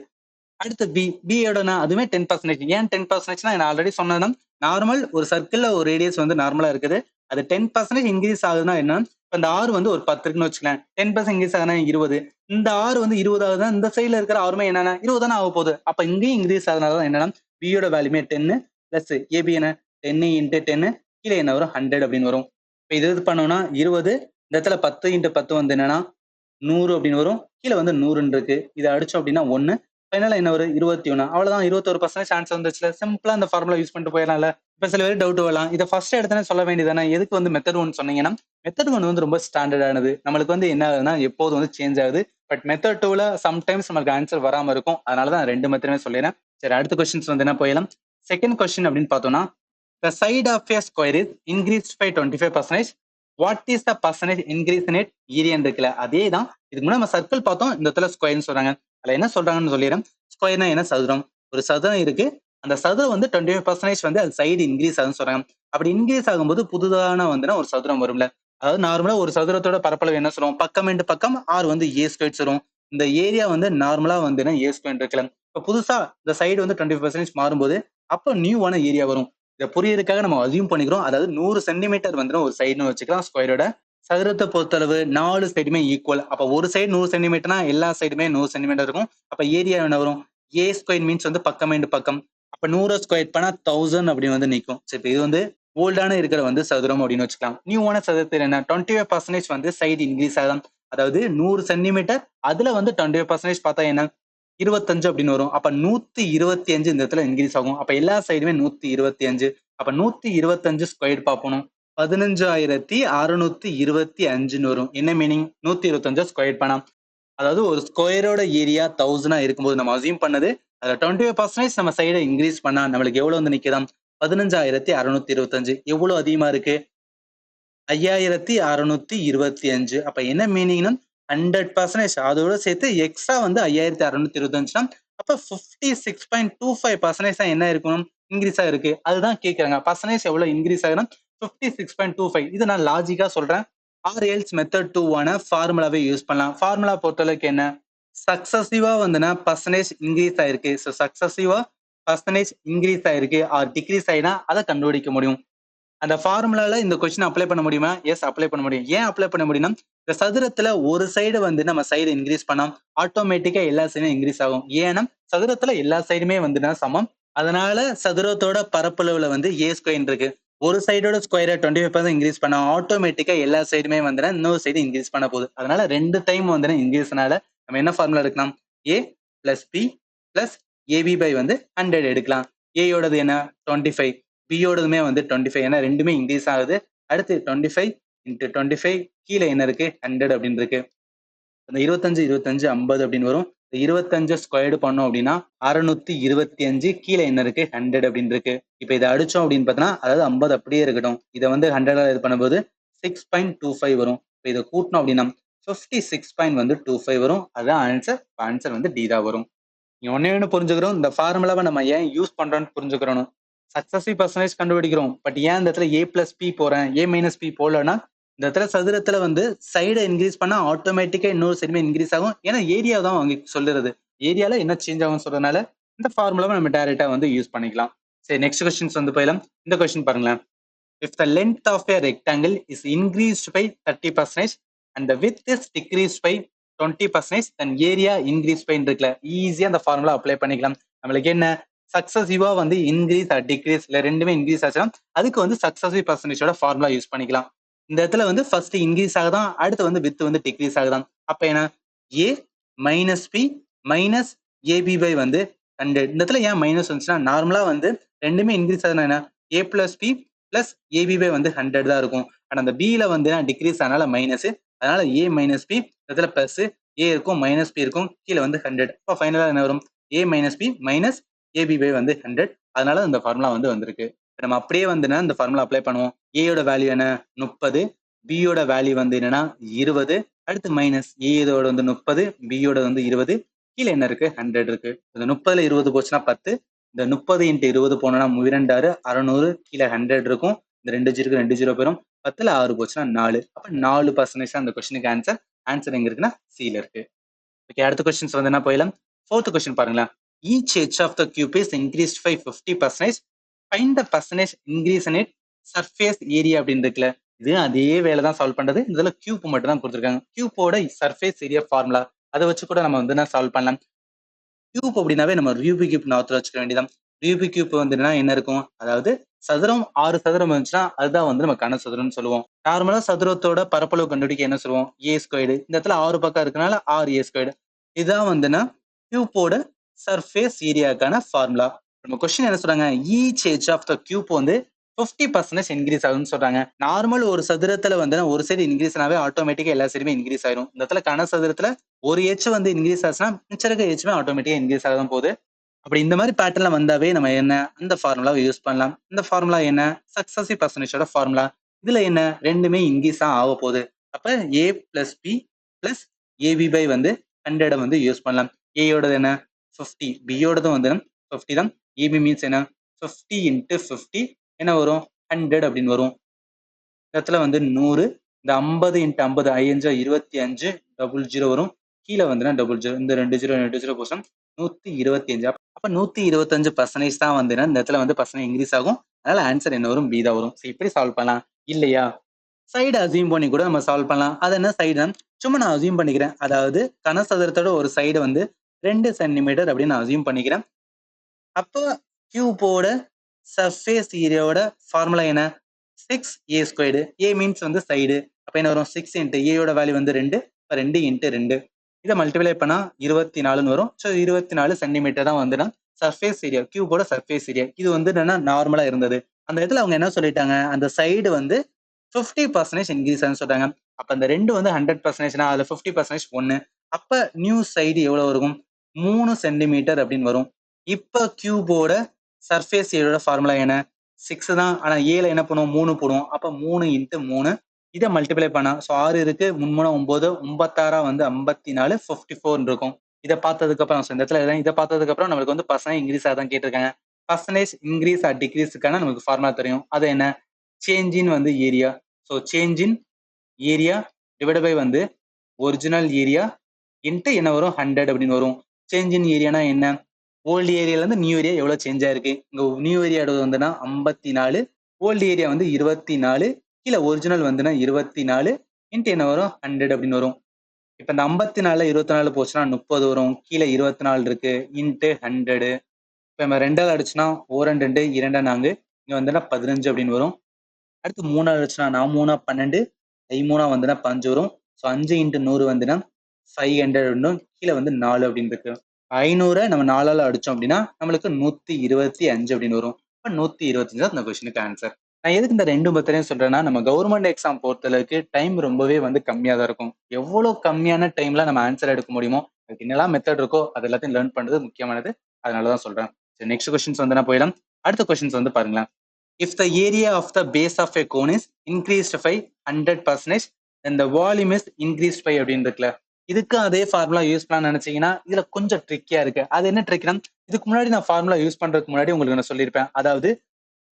அடுத்து பி யோடனா அதுவுமே 10%. ஏன் 10%னா நான் ஆல்ரெடி சொன்னதுதான் நார்மல் ஒரு சர்க்கிள்ல ஒரு ரேடியஸ் வந்து நார்மலா இருக்குது. அது 10% இன்க்ரீஸ் ஆகுதுன்னா என்ன? இப்ப இந்த ஆறு வந்து ஒரு 10 இருக்குன்னு வச்சுக்கலாம். 10% இன்க்ரீஸ் ஆகுதுன்னா 20. இந்த ஆறு வந்து 20 ஆகுதுன்னா இந்த சைடுல இருக்கிற ஆறுமே என்னன்னா 20 தானே ஆக போகுது. அப்ப இங்கேயும் இன்க்ரீஸ் ஆகுதுனால என்னன்னா பியோட வேல்யூமே 10 பிளஸ் ஏபி என்ன 10 இன்ட்டு 10 கீழே என்ன வரும் 100 அப்படின்னு வரும். இப்ப இது பண்ணோம்னா 20 இந்த இடத்துல 10 இன்ட்டு 10 வந்து என்னன்னா 100 அப்படின்னு வரும். கீழே வந்து 100 இருக்கு. இதை அடிச்சோம் அப்படின்னா 1 ஃபைனலா என்ன வரும் 21. அவ்வளவுதான் 21% ஆன்சர் வந்துச்சுல. சிம்பிளா அந்த ஃபார்முலா யூஸ் பண்ணிட்டு போயிடலாம்ல. இப்ப சில பேர் டவுட் வரலாம். இதை ஃபர்ஸ்ட் எடுத்தனே சொல்ல வேண்டியதானே. எதுக்கு வந்து மெத்தட் ஒன் சொன்னீங்கன்னா மெத்தட் ஒன் வந்து ரொம்ப ஸ்டாண்டர்டானது. நம்மளுக்கு வந்து என்ன ஆகுதுன்னா எப்போதும் வந்து சேஞ்ச் ஆகுது. பட் மெத்தட் டூல சம்டைம்ஸ் நமக்கு ஆன்சர் வராம இருக்கும். அதனாலதான் ரெண்டு மெத்தடுமே சொல்லிடுறேன். சரி அடுத்த கொஸ்டின்ஸ் வந்து என்ன போயிடலாம். செகண்ட் கொஸ்டின் அப்படின்னு பார்த்தோம்னா the side of a square is increased by 25%. What is the percentage increase in it area இருக்குல்ல அதே தான். இதுக்கு முன்னாடி நம்ம சர்க்கிள் பார்த்தோம். இந்த இடத்துல ஸ்கொயர்னு சொல்றாங்க. அதுல என்ன சொல்றாங்கன்னு சொல்லிடுறேன். ஸ்கொயர்னா என்ன சதுரம். ஒரு சதுரம் இருக்கு. அந்த சதுரம் வந்து 25% வந்து அது சைடு இன்க்ரீஸ் ஆகுதுன்னு சொல்றாங்க. அப்படி இன்க்ரீஸ் ஆகும்போது புதுதான வந்துன்னா ஒரு சதுரம் வரும்ல. அதாவது நார்மலா ஒரு சதுரத்தோட பரப்பளவு என்ன சொல்லுவோம் பக்கம் இன்டு பக்கம் ஆர் வந்து ஏ ஸ்கொயர் வரும். இந்த ஏரியா வந்து நார்மலா வந்துன்னா ஏ ஸ்கொயர் இருக்குல்ல. இப்ப புதுசா இந்த சைடு வந்து 25% மாறும்போது அப்போ நியூவான ஏரியா வரும். இதை புரியறதுக்காக நம்ம அசியூம் பண்ணிக்கிறோம். அதாவது 100 சென்டிமீட்டர் வந்து ஒரு சைடுன்னு வச்சுக்கலாம் ஸ்கொயரோட. சதுரத்தை பொறுத்தளவு 4 சைடுமே ஈக்குவல். அப்ப ஒரு சைடு 100 சென்டிமீட்டர்னா எல்லா சைடுமே 100 சென்டிமீட்டர் இருக்கும். அப்ப ஏரியா என்ன வரும்? ஏ ஸ்கொயர் மீன்ஸ் வந்து பக்கம் இன்டு பக்கம். அப்ப 100 ஸ்கொயர் பண்ணா 1000 அப்படின்னு வந்து நிற்கும். சரி இது வந்து ஓல்டான இருக்கிற வந்து சதுரம் அப்படின்னு வச்சுக்கலாம். நியூவான சதுரத்தில் என்ன 25% வந்து சைடு இன்க்ரீஸ் ஆகலாம். அதாவது 100 சென்டிமீட்டர் அதுல வந்து 25% பார்த்தா என்ன 25 அப்படின்னு வரும். அப்ப 125 இந்த இடத்துல இன்க்ரீஸ் ஆகும். அப்ப எல்லா சைடுமே 125. அப்ப 125 ஸ்கொயர் பார்ப்போம். 15,625 வரும். என்ன மீனிங் 125 ஸ்கொயர் பண்ணா அதாவது ஒரு ஸ்கொயரோட ஏரியா 1000 இருக்கும்போது நம்ம அசியூம் பண்ணது அதுல 25% நம்ம சைடை இன்க்ரீஸ் பண்ணா நம்மளுக்கு எவ்வளவு வந்து நிக்குதாம் 15,625. எவ்வளவு அதிகமா இருக்கு 5,625. அப்ப என்ன மீனிங்னா 100% அதோட சேர்த்து எக்ஸ்ட்ரா வந்து 5,625. அப்ப 56.25% தான் என்ன இருக்கணும் இன்க்ரீஸ் ஆயிருக்கு. அதுதான் கேட்கறாங்க. பர்சன்டேஜ் எவ்வளவு இன்க்ரீஸ் ஆகுதுன்னா 56.25. இது நான் லாஜிக்கா சொல்றேன். ஆர் எல்ஸ் மெத்தட் 2 ஃபார்முலாவை யூஸ் பண்ணலாம். ஃபார்முலா பொறுத்தளவுக்கு என்ன சக்சசிவா வந்துன்னா பர்சன்டேஜ் இன்க்ரீஸ் ஆயிருக்கு. ஸோ சக்சசிவா பர்சன்டேஜ் இன்க்ரீஸ் ஆயிருக்கு ஆர் டிக்ரீஸ் ஆயினா அதை கண்டுபிடிக்க முடியும். அந்த ஃபார்முலால இந்த கொஸ்டின் அப்ளை பண்ண முடியுமா? எஸ் அப்ளை பண்ண முடியும். ஏன் அப்ளை பண்ண முடியும்னா இந்த சதுரத்துல ஒரு சைடு வந்து நம்ம சைடு இன்க்ரீஸ் பண்ணா ஆட்டோமேட்டிக்கா எல்லா சைடும் இன்க்ரீஸ் ஆகும். ஏன்னா சதுரத்துல எல்லா சைடுமே வந்துன்னா சமம். அதனால சதுரத்தோட பரப்பளவுல வந்து ஏ ஸ்கொயர் இருக்கு. ஒரு சைடோட ஸ்கொயரை 25% இன்க்ரீஸ் பண்ணா ஆட்டோமேட்டிக்கா எல்லா சைடுமே வந்துன்னா இன்னொரு சைடு இன்க்ரீஸ் பண்ண போகுது. அதனால ரெண்டு டைம் வந்து இன்க்ரீஸ்னால நம்ம என்ன ஃபார்முலா எடுக்கலாம் A plus B plus AB by வந்து 100 எடுக்கலாம். ஏயோடது என்ன 25 பியோடதுமே வந்து 25 ஏன்னா ரெண்டுமே இன்க்ரீஸ் ஆகுது. அடுத்து 25 இன்ட்டு 25 கீழே என்ன இருக்கு 100 அப்படின்னு இருக்கு. அந்த 25 25 50 அப்படின்னு வரும். 25 ஸ்கொயர்டு பண்ணோம் அப்படின்னா 625 கீழே என்ன இருக்கு 100 அப்படின்னு இருக்கு. இப்ப இதை அடிச்சோம் அப்படின்னு பார்த்தோம்னா அதாவது 50 அப்படியே இருக்கட்டும். இதை வந்து 100 இது பண்ணும்போது 6.25 வரும். இப்போ இதை கூட்டணும் அப்படின்னா 56.25 வரும். அதுதான் ஆன்சர். ஆன்சர் வந்து டி தான் வரும். நீ ஒன்னு புரிஞ்சுக்கிறோம். இந்த ஃபார்முலாவை நம்ம ஏன் யூஸ் பண்றோம்னு புரிஞ்சுக்கிறோம். சக்சஸிவ் பர்சன்டேஜ் கண்டுபிடிக்கிறோம். பட் ஏன் இந்த இடத்துல ஏ பிளஸ் பி போறேன் ஏ மைனஸ் பி போடலன்னா இந்த இடத்துல சதுரத்துல வந்து சைடை இன்க்ரீஸ் பண்ணா ஆட்டோமேட்டிக்கா இன்னொரு சைடுமே இன்க்ரீஸ் ஆகும். ஏன்னா ஏரியா தான் அவங்க சொல்லுறது. ஏரியால என்ன சேஞ்ச் ஆகும் சொல்றதுனால இந்த ஃபார்முலாவை நம்ம டைரக்டா வந்து யூஸ் பண்ணிக்கலாம். சரி, நெக்ஸ்ட் கொஸ்டின்ஸ் வந்து போயிடலாம். இந்த கொஸ்டின் பாருங்களேன். If the length of a rectangle is increased by 30% and the width is decreased by 20%, then area increased by இருக்குல்ல, ஈஸியா அந்த ஃபார்முலா அப்ளை பண்ணிக்கலாம். நம்மளுக்கு என்ன சக்சசிவா வந்து இன்க்ரீஸ் ஆர் டிக்ரீஸ் இல்ல ரெண்டுமே இன்க்ரீஸ் ஆச்சுன்னா அதுக்கு வந்து சக்சசிவ் பர்சன்டேஜோட ஃபார்முலா யூஸ் பண்ணிக்கலாம். இந்த இடத்துல வந்து ஃபர்ஸ்ட் இன்க்ரீஸ் ஆகுதான், அடுத்து வந்து வித் வந்து டிக்ரீஸ் ஆகுதான். அப்ப என்ன A minus B minus AB by வந்து 100. இந்த இடத்துல ஏன் மைனஸ் வந்துச்சுன்னா நார்மலா வந்து ரெண்டுமே இன்க்ரீஸ் ஆகுதுன்னா என்ன A plus B plus AB by வந்து 100 தான் இருக்கும். ஆனா அந்த பில வந்து டிக்ரீஸ் ஆனால மைனஸ், அதனால ஏ மைனஸ் பி இதுல பிளஸ் ஏ இருக்கும் மைனஸ் பி இருக்கும் கீழே வந்து 100. அப்போ ஃபைனலா என்ன வரும் A minus B minus AB by வந்து 100. அதனால இந்த ஃபார்முலா வந்து வந்திருக்கு. நம்ம அப்படியே வந்து இந்த ஃபார்முலா அப்ளை பண்ணுவோம். ஏயோட வேல்யூ என்ன 30, பியோட வேல்யூ வந்து என்னன்னா 20, அடுத்து மைனஸ் ஏயோட வந்து 30, பியோட வந்து 20, கீழே என்ன இருக்கு 100 இருக்கு. இந்த 30ல 20 போச்சுன்னா 10, இந்த 30 × 20 போனோம்னா 2 600, கீழே 100 இருக்கும். இந்த 2 ஜீரோக்கு 2 ஜீரோ போயிடும். 10ல 6 போச்சுன்னா 4. அப்ப 4% அந்த கொஸ்டினுக்கு ஆன்சர். ஆன்சர் எங்க இருக்குன்னா சில இருக்கு. ஓகே, அடுத்த கொஸ்டின்ஸ் வந்து என்ன போயிடலாம். 4th கொஸ்டின் பாருங்களேன். Each edge of the cube is increased by 50%. Find the percentage increase in it surface area அப்படின்னு இருக்குல்ல, இது அதே வேலை தான் சால்வ் பண்றது. இதுல கியூப் மட்டும் தான் கொடுத்துருக்காங்க. கியூப்போட சர்ஃபேஸ் ஏரியா ஃபார்முலா அதை வச்சு கூட நம்ம வந்து சால்வ் பண்ணலாம். கியூப் அப்படின்னாவே நம்ம ரூபிக் கியூப் ஞாபகத்துல வச்சுக்க வேண்டியதான். ரூபிக் கியூப் வந்து என்ன இருக்கும், அதாவது சதுரம் 6 சதுரம் இருந்துச்சுன்னா அதுதான் வந்து நம்ம கன சதுரம்னு சொல்லுவோம். நார்மலா சதுரத்தோட பரப்பளவு கண்டுபிடிக்க என்ன சொல்லுவோம் ஏ ஸ்கொயர்டு. இந்த இடத்துல 6 பக்கம் இருக்கனால 6 ஏ ஸ்கொயர்டு. இதுதான் வந்துன்னா கியூப்போட சர்ஃபேஸ் ஏரியாக்கான ஃபார்முலா. நம்ம கொஸ்டின் என்ன சொல்றாங்க, each edge of the cube வந்து 50% இன்க்ரீஸ் ஆகுதுன்னு சொல்றாங்க. நார்மல் ஒரு சதுரத்துல வந்து ஒரு சைடு இன்க்ரீஸ் ஆனாவே ஆட்டோமேட்டிக்கா எல்லா சைடுமே இன்க்ரீஸ் ஆயிரும். இந்த இடத்துல கன சதுரத்துல ஒரு எச் வந்து இன்க்ரீஸ் ஆச்சுன்னா மிச்சம் இருக்க எச்சுமே ஆட்டோமேட்டிக்கா இன்க்ரீஸ் ஆகதான் போகுது. அப்படி இந்த மாதிரி பேட்டர்ல வந்தாவே நம்ம என்ன அந்த ஃபார்முலாவை யூஸ் பண்ணலாம். இந்த ஃபார்முலா என்ன சக்சசிவ் பர்சன்டேஜோட ஃபார்முலா. இதுல என்ன ரெண்டுமே இன்க்ரீஸ் தான் ஆக போகுது. அப்ப A plus B plus AB by வந்து 100 வந்து யூஸ் பண்ணலாம். ஏயோடது என்ன 50, பியோடதும் வந்து 50 தான். ஏபி மீன்ஸ் என்ன 50 × 50 என்ன வரும் 100 அப்படின்னு வரும். இடத்துல வந்து 100, இந்த 50 × 50 5 25 டபுள் ஜீரோ வரும். கீழே வந்துன்னா டபுள் ஜீரோ, இந்த 2 ஜீரோ 2 ஜீரோ போர்ஷன் 125. அப்ப 125% தான் வந்து இந்த இடத்துல வந்து பர்சன்ட் இன்க்ரீஸ் ஆகும். அதனால ஆன்சர் என்ன வரும் பி தான் வரும். இப்படி சால்வ் பண்ணலாம். இல்லையா சைடு அசியூம் பண்ணி கூட நம்ம சால்வ் பண்ணலாம். அது என்ன சைடு சும்மா நான் அசியூம் பண்ணிக்கிறேன். அதாவது கனசதுரத்தோட ஒரு சைடு வந்து 2 சென்டிமீட்டர் அப்படின்னு நான் அசியூம் பண்ணிக்கிறேன். அப்போ கியூபோட சர்ஃபேஸ் ஏரியாவோட ஃபார்முலா என்ன 6a ஸ்கொயர்டு. ஏ மீன்ஸ் வந்து சைடு. அப்ப என்ன வரும் 6 × ஏயோட வேல்யூ வந்து 2, 2 × 2 இதை மல்டிப்ளை பண்ணா 24ன்னு வரும். ஸோ 24 சென்டிமீட்டர் தான் வந்துன்னா சர்ஃபேஸ் ஏரியா, கியூபோட சர்ஃபேஸ் ஏரியா. இது வந்து என்னன்னா நார்மலா இருந்தது. அந்த இடத்துல அவங்க என்ன சொல்லிட்டாங்க, அந்த சைடு வந்து 50% இன்க்ரீஸ் ஆகுன்னு சொல்றாங்க. அப்ப அந்த ரெண்டு வந்து 100%னா அதுல 50% 1. அப்ப நியூ சைடு எவ்வளவு இருக்கும் 3 சென்டிமீட்டர் அப்படின்னு வரும். இப்ப கியூபோட சர்ஃபேஸ் ஏரியோட ஃபார்முலா என்ன 6 தான். ஆனா ஏல என்ன பண்ணுவோம் 3 போடுவோம். அப்ப 3 × 3 இதை மல்டிப்ளை பண்ணா ஸோ 6 இருக்கு 3 9 96 வந்து 54 54 இருக்கும். இதை பார்த்ததுக்கு அப்புறம் இந்த இடத்துல இதை பார்த்ததுக்கு அப்புறம் நம்மளுக்கு வந்து பர்சன்டேஜ் இன்க்ரீஸ் ஆதான் கேட்டிருக்காங்க. பர்சன்டேஜ் இன்க்ரீஸ் ஆர் டிக்ரீஸுக்கான நமக்கு ஃபார்முலா தெரியும். அது என்ன சேஞ்ச் இன் வந்து area. So change in area divide by வந்து ஒரிஜினல் ஏரியா இன்ட்டு என்ன வரும் 100 அப்படின்னு வரும். சேஞ்ச் இன் ஏரியானா என்ன ஓல்டு ஏரியால இருந்து நியூ ஏரியா எவ்வளவு சேஞ்ச் ஆயிருக்கு. இங்க நியூ ஏரியாவோட வந்துன்னா 54, ஓல்டு ஏரியா வந்து 24, கீழே ஒரிஜினல் வந்துன்னா 24 இன்ட்டு என்ன வரும் 100 அப்படின்னு வரும். இப்ப இந்த 54ல 24 போச்சுன்னா 30 வரும். கீழே 24 இருக்கு இன்ட்டு 100. இப்ப நம்ம 2ஆல் அடிச்சுன்னா 1 2 2 4 இங்க வந்துன்னா 15 அப்படின்னு வரும். அடுத்து 3ஆல் அடிச்சுன்னா 4 3 12 3 வந்துன்னா 15 வரும். ஸோ 5 × 100 வந்துன்னா 500 அப்படின்னும் கீழே வந்து 4 அப்படின்னு இருக்கு. 500 நம்ம 4ஆல் அடிச்சோம் அப்படின்னா நம்மளுக்கு 125 அப்படின்னு வரும். இப்போ 125 தான் இந்த கொஸ்டினுக்கு ஆன்சர். நான் எதுக்கு இந்த 2 மெத்தடையும் சொல்றேன்னா நம்ம கவர்மெண்ட் எக்ஸாம் பொறுத்தளவுக்கு டைம் ரொம்பவே வந்து கம்மியா தான் இருக்கும். எவ்வளவு கம்மியான டைம்ல நம்ம ஆன்சர் எடுக்க முடியுமோ அதுக்கு என்னெல்லாம் மெத்தட் இருக்கோ அது எல்லாத்தையும் லேர்ன் பண்றது முக்கியமானது. அதனாலதான் சொல்றேன். சரி, நெக்ஸ்ட் கொஸ்டின்ஸ் வந்து நான் போயிடலாம். அடுத்த கொஸ்டின்ஸ் வந்து பாருங்களேன். If the area of the base of a cone is increased by 100%, then the volume is increased by அப்படின்னு இருக்குல்ல, இதுக்கு அதே ஃபார்முலா யூஸ் பண்ண நினைச்சீங்கன்னா இதுல கொஞ்சம் ட்ரிக்கியா இருக்கு. அது என்ன ட்ரிக்னா இதுக்கு முன்னாடி நான் ஃபார்முலா யூஸ் பண்றதுக்கு முன்னாடி உங்களுக்கு நான் சொல்லியிருப்பேன். அதாவது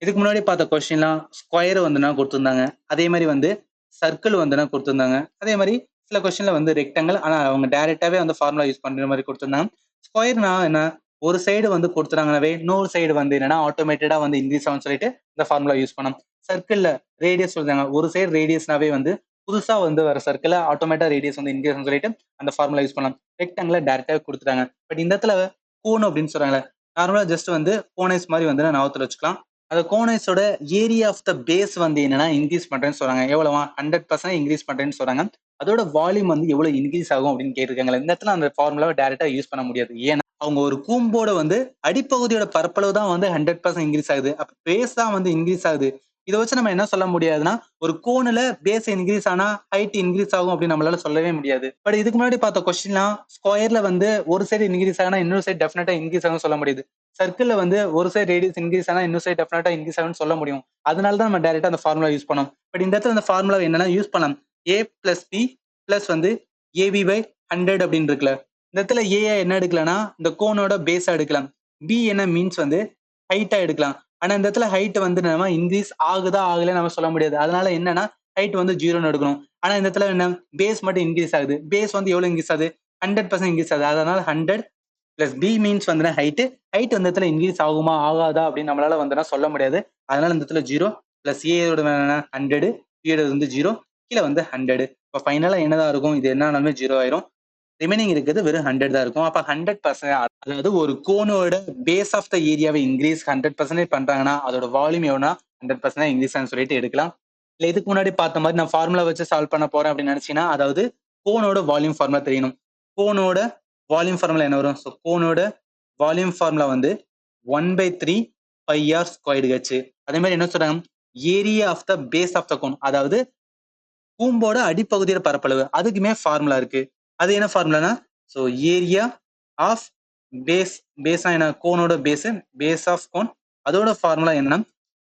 இதுக்கு முன்னாடி பார்த்த கொஸ்டின்லாம் ஸ்கொயர் வந்துனா கொடுத்துருந்தாங்க, அதே மாதிரி வந்து சர்க்கிள் வந்துனா கொடுத்துருந்தாங்க, அதே மாதிரி சில கொஸ்டின்ல வந்து ரெக்டாங்கிள், ஆனா அவங்க டைரக்டாவே வந்து ஃபார்முலா யூஸ் பண்ற மாதிரி கொடுத்துருந்தாங்க. ஸ்கொயர்னா என்ன ஒரு சைடு வந்து கொடுத்துட்டாங்கனாவே இன்னொரு சைடு வந்து என்னன்னா ஆட்டோமேட்டடா வந்து இன்க்ரீஸ் ஆகும்னு சொல்லிட்டு இந்த ஃபார்முலா யூஸ் பண்ணோம். சர்க்கிள்ல ரேடியஸ் சொல்றாங்க, ஒரு சைடு ரேடியஸ்னாவே வந்து புதுசா வந்து வர சர்க்கிள் ஆட்டோமேட்டா ரேடியஸ் வந்து இன்க்ரீஸ் சொல்லிட்டு அந்த ஃபார்முலா யூஸ் பண்ணலாம். ரெக்டாங்கிள் டைரக்டாவே கொடுத்துட்டாங்க. பட் இந்த இடத்துல கோன் அப்படின்னு சொல்றாங்க, நார்மலா ஜஸ்ட் வந்து கோனைஸ் மாதிரி வந்து ஞாபகத்துல வச்சுக்கலாம். அந்த கோனைஸோட ஏரியா ஆஃப் த பேஸ் வந்து என்னன்னா இன்க்ரீஸ் பண்றேன்னு சொல்றாங்க. எவ்வளவா 100% இன்க்ரீஸ் பண்றேன்னு சொல்றாங்க. அதோட வால்யூம் வந்து எவ்வளவு இன்க்ரீஸ் ஆகும் அப்படின்னு கேட்டிருக்காங்க. இந்த இடத்துல அந்த ஃபார்முலாவை டைரக்டா யூஸ் பண்ண முடியாது. ஏன்னா அவங்க ஒரு கூம்போட வந்து அடிப்பகுதியோட பரப்பளவு தான் வந்து 100% இன்க்ரீஸ் ஆகுது. அப்ப பேஸ் தான் வந்து இன்க்ரீஸ் ஆகுது. இதை வச்சு நம்ம என்ன சொல்ல முடியாதுன்னா ஒரு கோன்ல பேஸ் இன்க்ரீஸ் ஆனா ஹைட் இன்க்ரீஸ் ஆகும் அப்படின்னு நம்மளால சொல்லவே முடியாது. பட் இதுக்கு முன்னாடி பார்த்த கொஸ்டின்லாம் ஸ்கொயர்ல வந்து ஒரு சைடு இன்க்ரீஸ் ஆனா இன்னொரு சைடு டெஃபினட்டா இன்க்ரீஸ் ஆகும் சொல்ல முடியுது. சர்க்கிள்ல வந்து ஒரு சைடு ரேடியஸ் இன்க்ரீஸ் ஆனா இன்னொரு சைடு டெஃபினட்டா இன்க்ரீஸ் ஆகும்னு சொல்ல முடியும். அதனால தான் நம்ம டைரக்டா அந்த ஃபார்முலா யூஸ் பண்ணோம். பட் இந்த இடத்துல அந்த ஃபார்முலா என்னன்னா யூஸ் பண்ணலாம். a பிளஸ் பி பிளஸ் வந்து ஏபி பை 100 அப்படின்னு இருக்குல்ல. இந்த இடத்துல ஏ என்ன எடுக்கலாம்னா இந்த கோனோட பேஸா எடுக்கலாம். பி என்ன மீன்ஸ் வந்து ஹைட்டா எடுக்கலாம். ஆனா இந்த இடத்துல ஹைட் வந்து நம்ம இன்க்ரீஸ் ஆகுதா ஆகல நம்ம சொல்ல முடியாது. அதனால என்னன்னா ஹைட் வந்து 0ன்னு எடுக்கணும். ஆனா இந்த இடத்துல என்ன பேஸ் மட்டும் இன்க்ரீஸ் ஆகுது. பேஸ் வந்து எவ்வளவு இன்க்ரீஸ் ஆகுது? 100% இன்க்ரீஸ் ஆகுது. அதனால 100 பிளஸ் பி மீன்ஸ் வந்து ஹைட். ஹைட் இந்த இடத்துல இன்க்ரீஸ் ஆகுமா ஆகாதா அப்படின்னு நம்மளால வந்து சொல்ல முடியாது. அதனால இந்த இடத்துல 0 பிளஸ் ஏயோட 100, பியோட வந்து 0, கீழே வந்து 100. இப்போ ஃபைனலா என்னதான் இருக்கும்? இது என்னன்னாலுமே 0 ஆயிரும். ரிமைனிங் இருக்கிறது வெறும் 100 தான் இருக்கும். அப்ப 100%, அதாவது ஒரு கோனோட பேஸ் ஆஃப் த ஏரியாவை இன்க்ரீஸ் 100% பண்றாங்கன்னா அதோட வால்யூம் எவ்வளோனா 100% இன்க்ரீஸ் ஆகும் சொல்லிட்டு எடுக்கலாம். இல்ல இதுக்கு முன்னாடி பார்த்த மாதிரி நான் ஃபார்முலா வச்சு சால்வ் பண்ண போறேன் அப்படின்னு நினைச்சீங்கன்னா, அதாவது கோனோட வால்யூம் ஃபார்முலா தெரியணும். கோனோட வால்யூம் ஃபார்முலா என்ன வரும்? ஸோ கோனோட வால்யூம் ஃபார்முலா வந்து 1/3 பை ஆர் ஸ்கொயர்டு ஹெச். அதே மாதிரி என்ன சொல்றாங்க? Area of the base of the cone, அதாவது கூம்போட அடிப்பகுதியோட பரப்பளவு, அதுக்குமே ஃபார்முலா இருக்கு. அது என்ன ஃபார்முலானா, ஸோ ஏரியா ஆஃப் பேஸ், பேஸா என்ன கோனோட பேஸ், பேஸ் ஆஃப் கோன், அதோட ஃபார்முலா என்னன்னா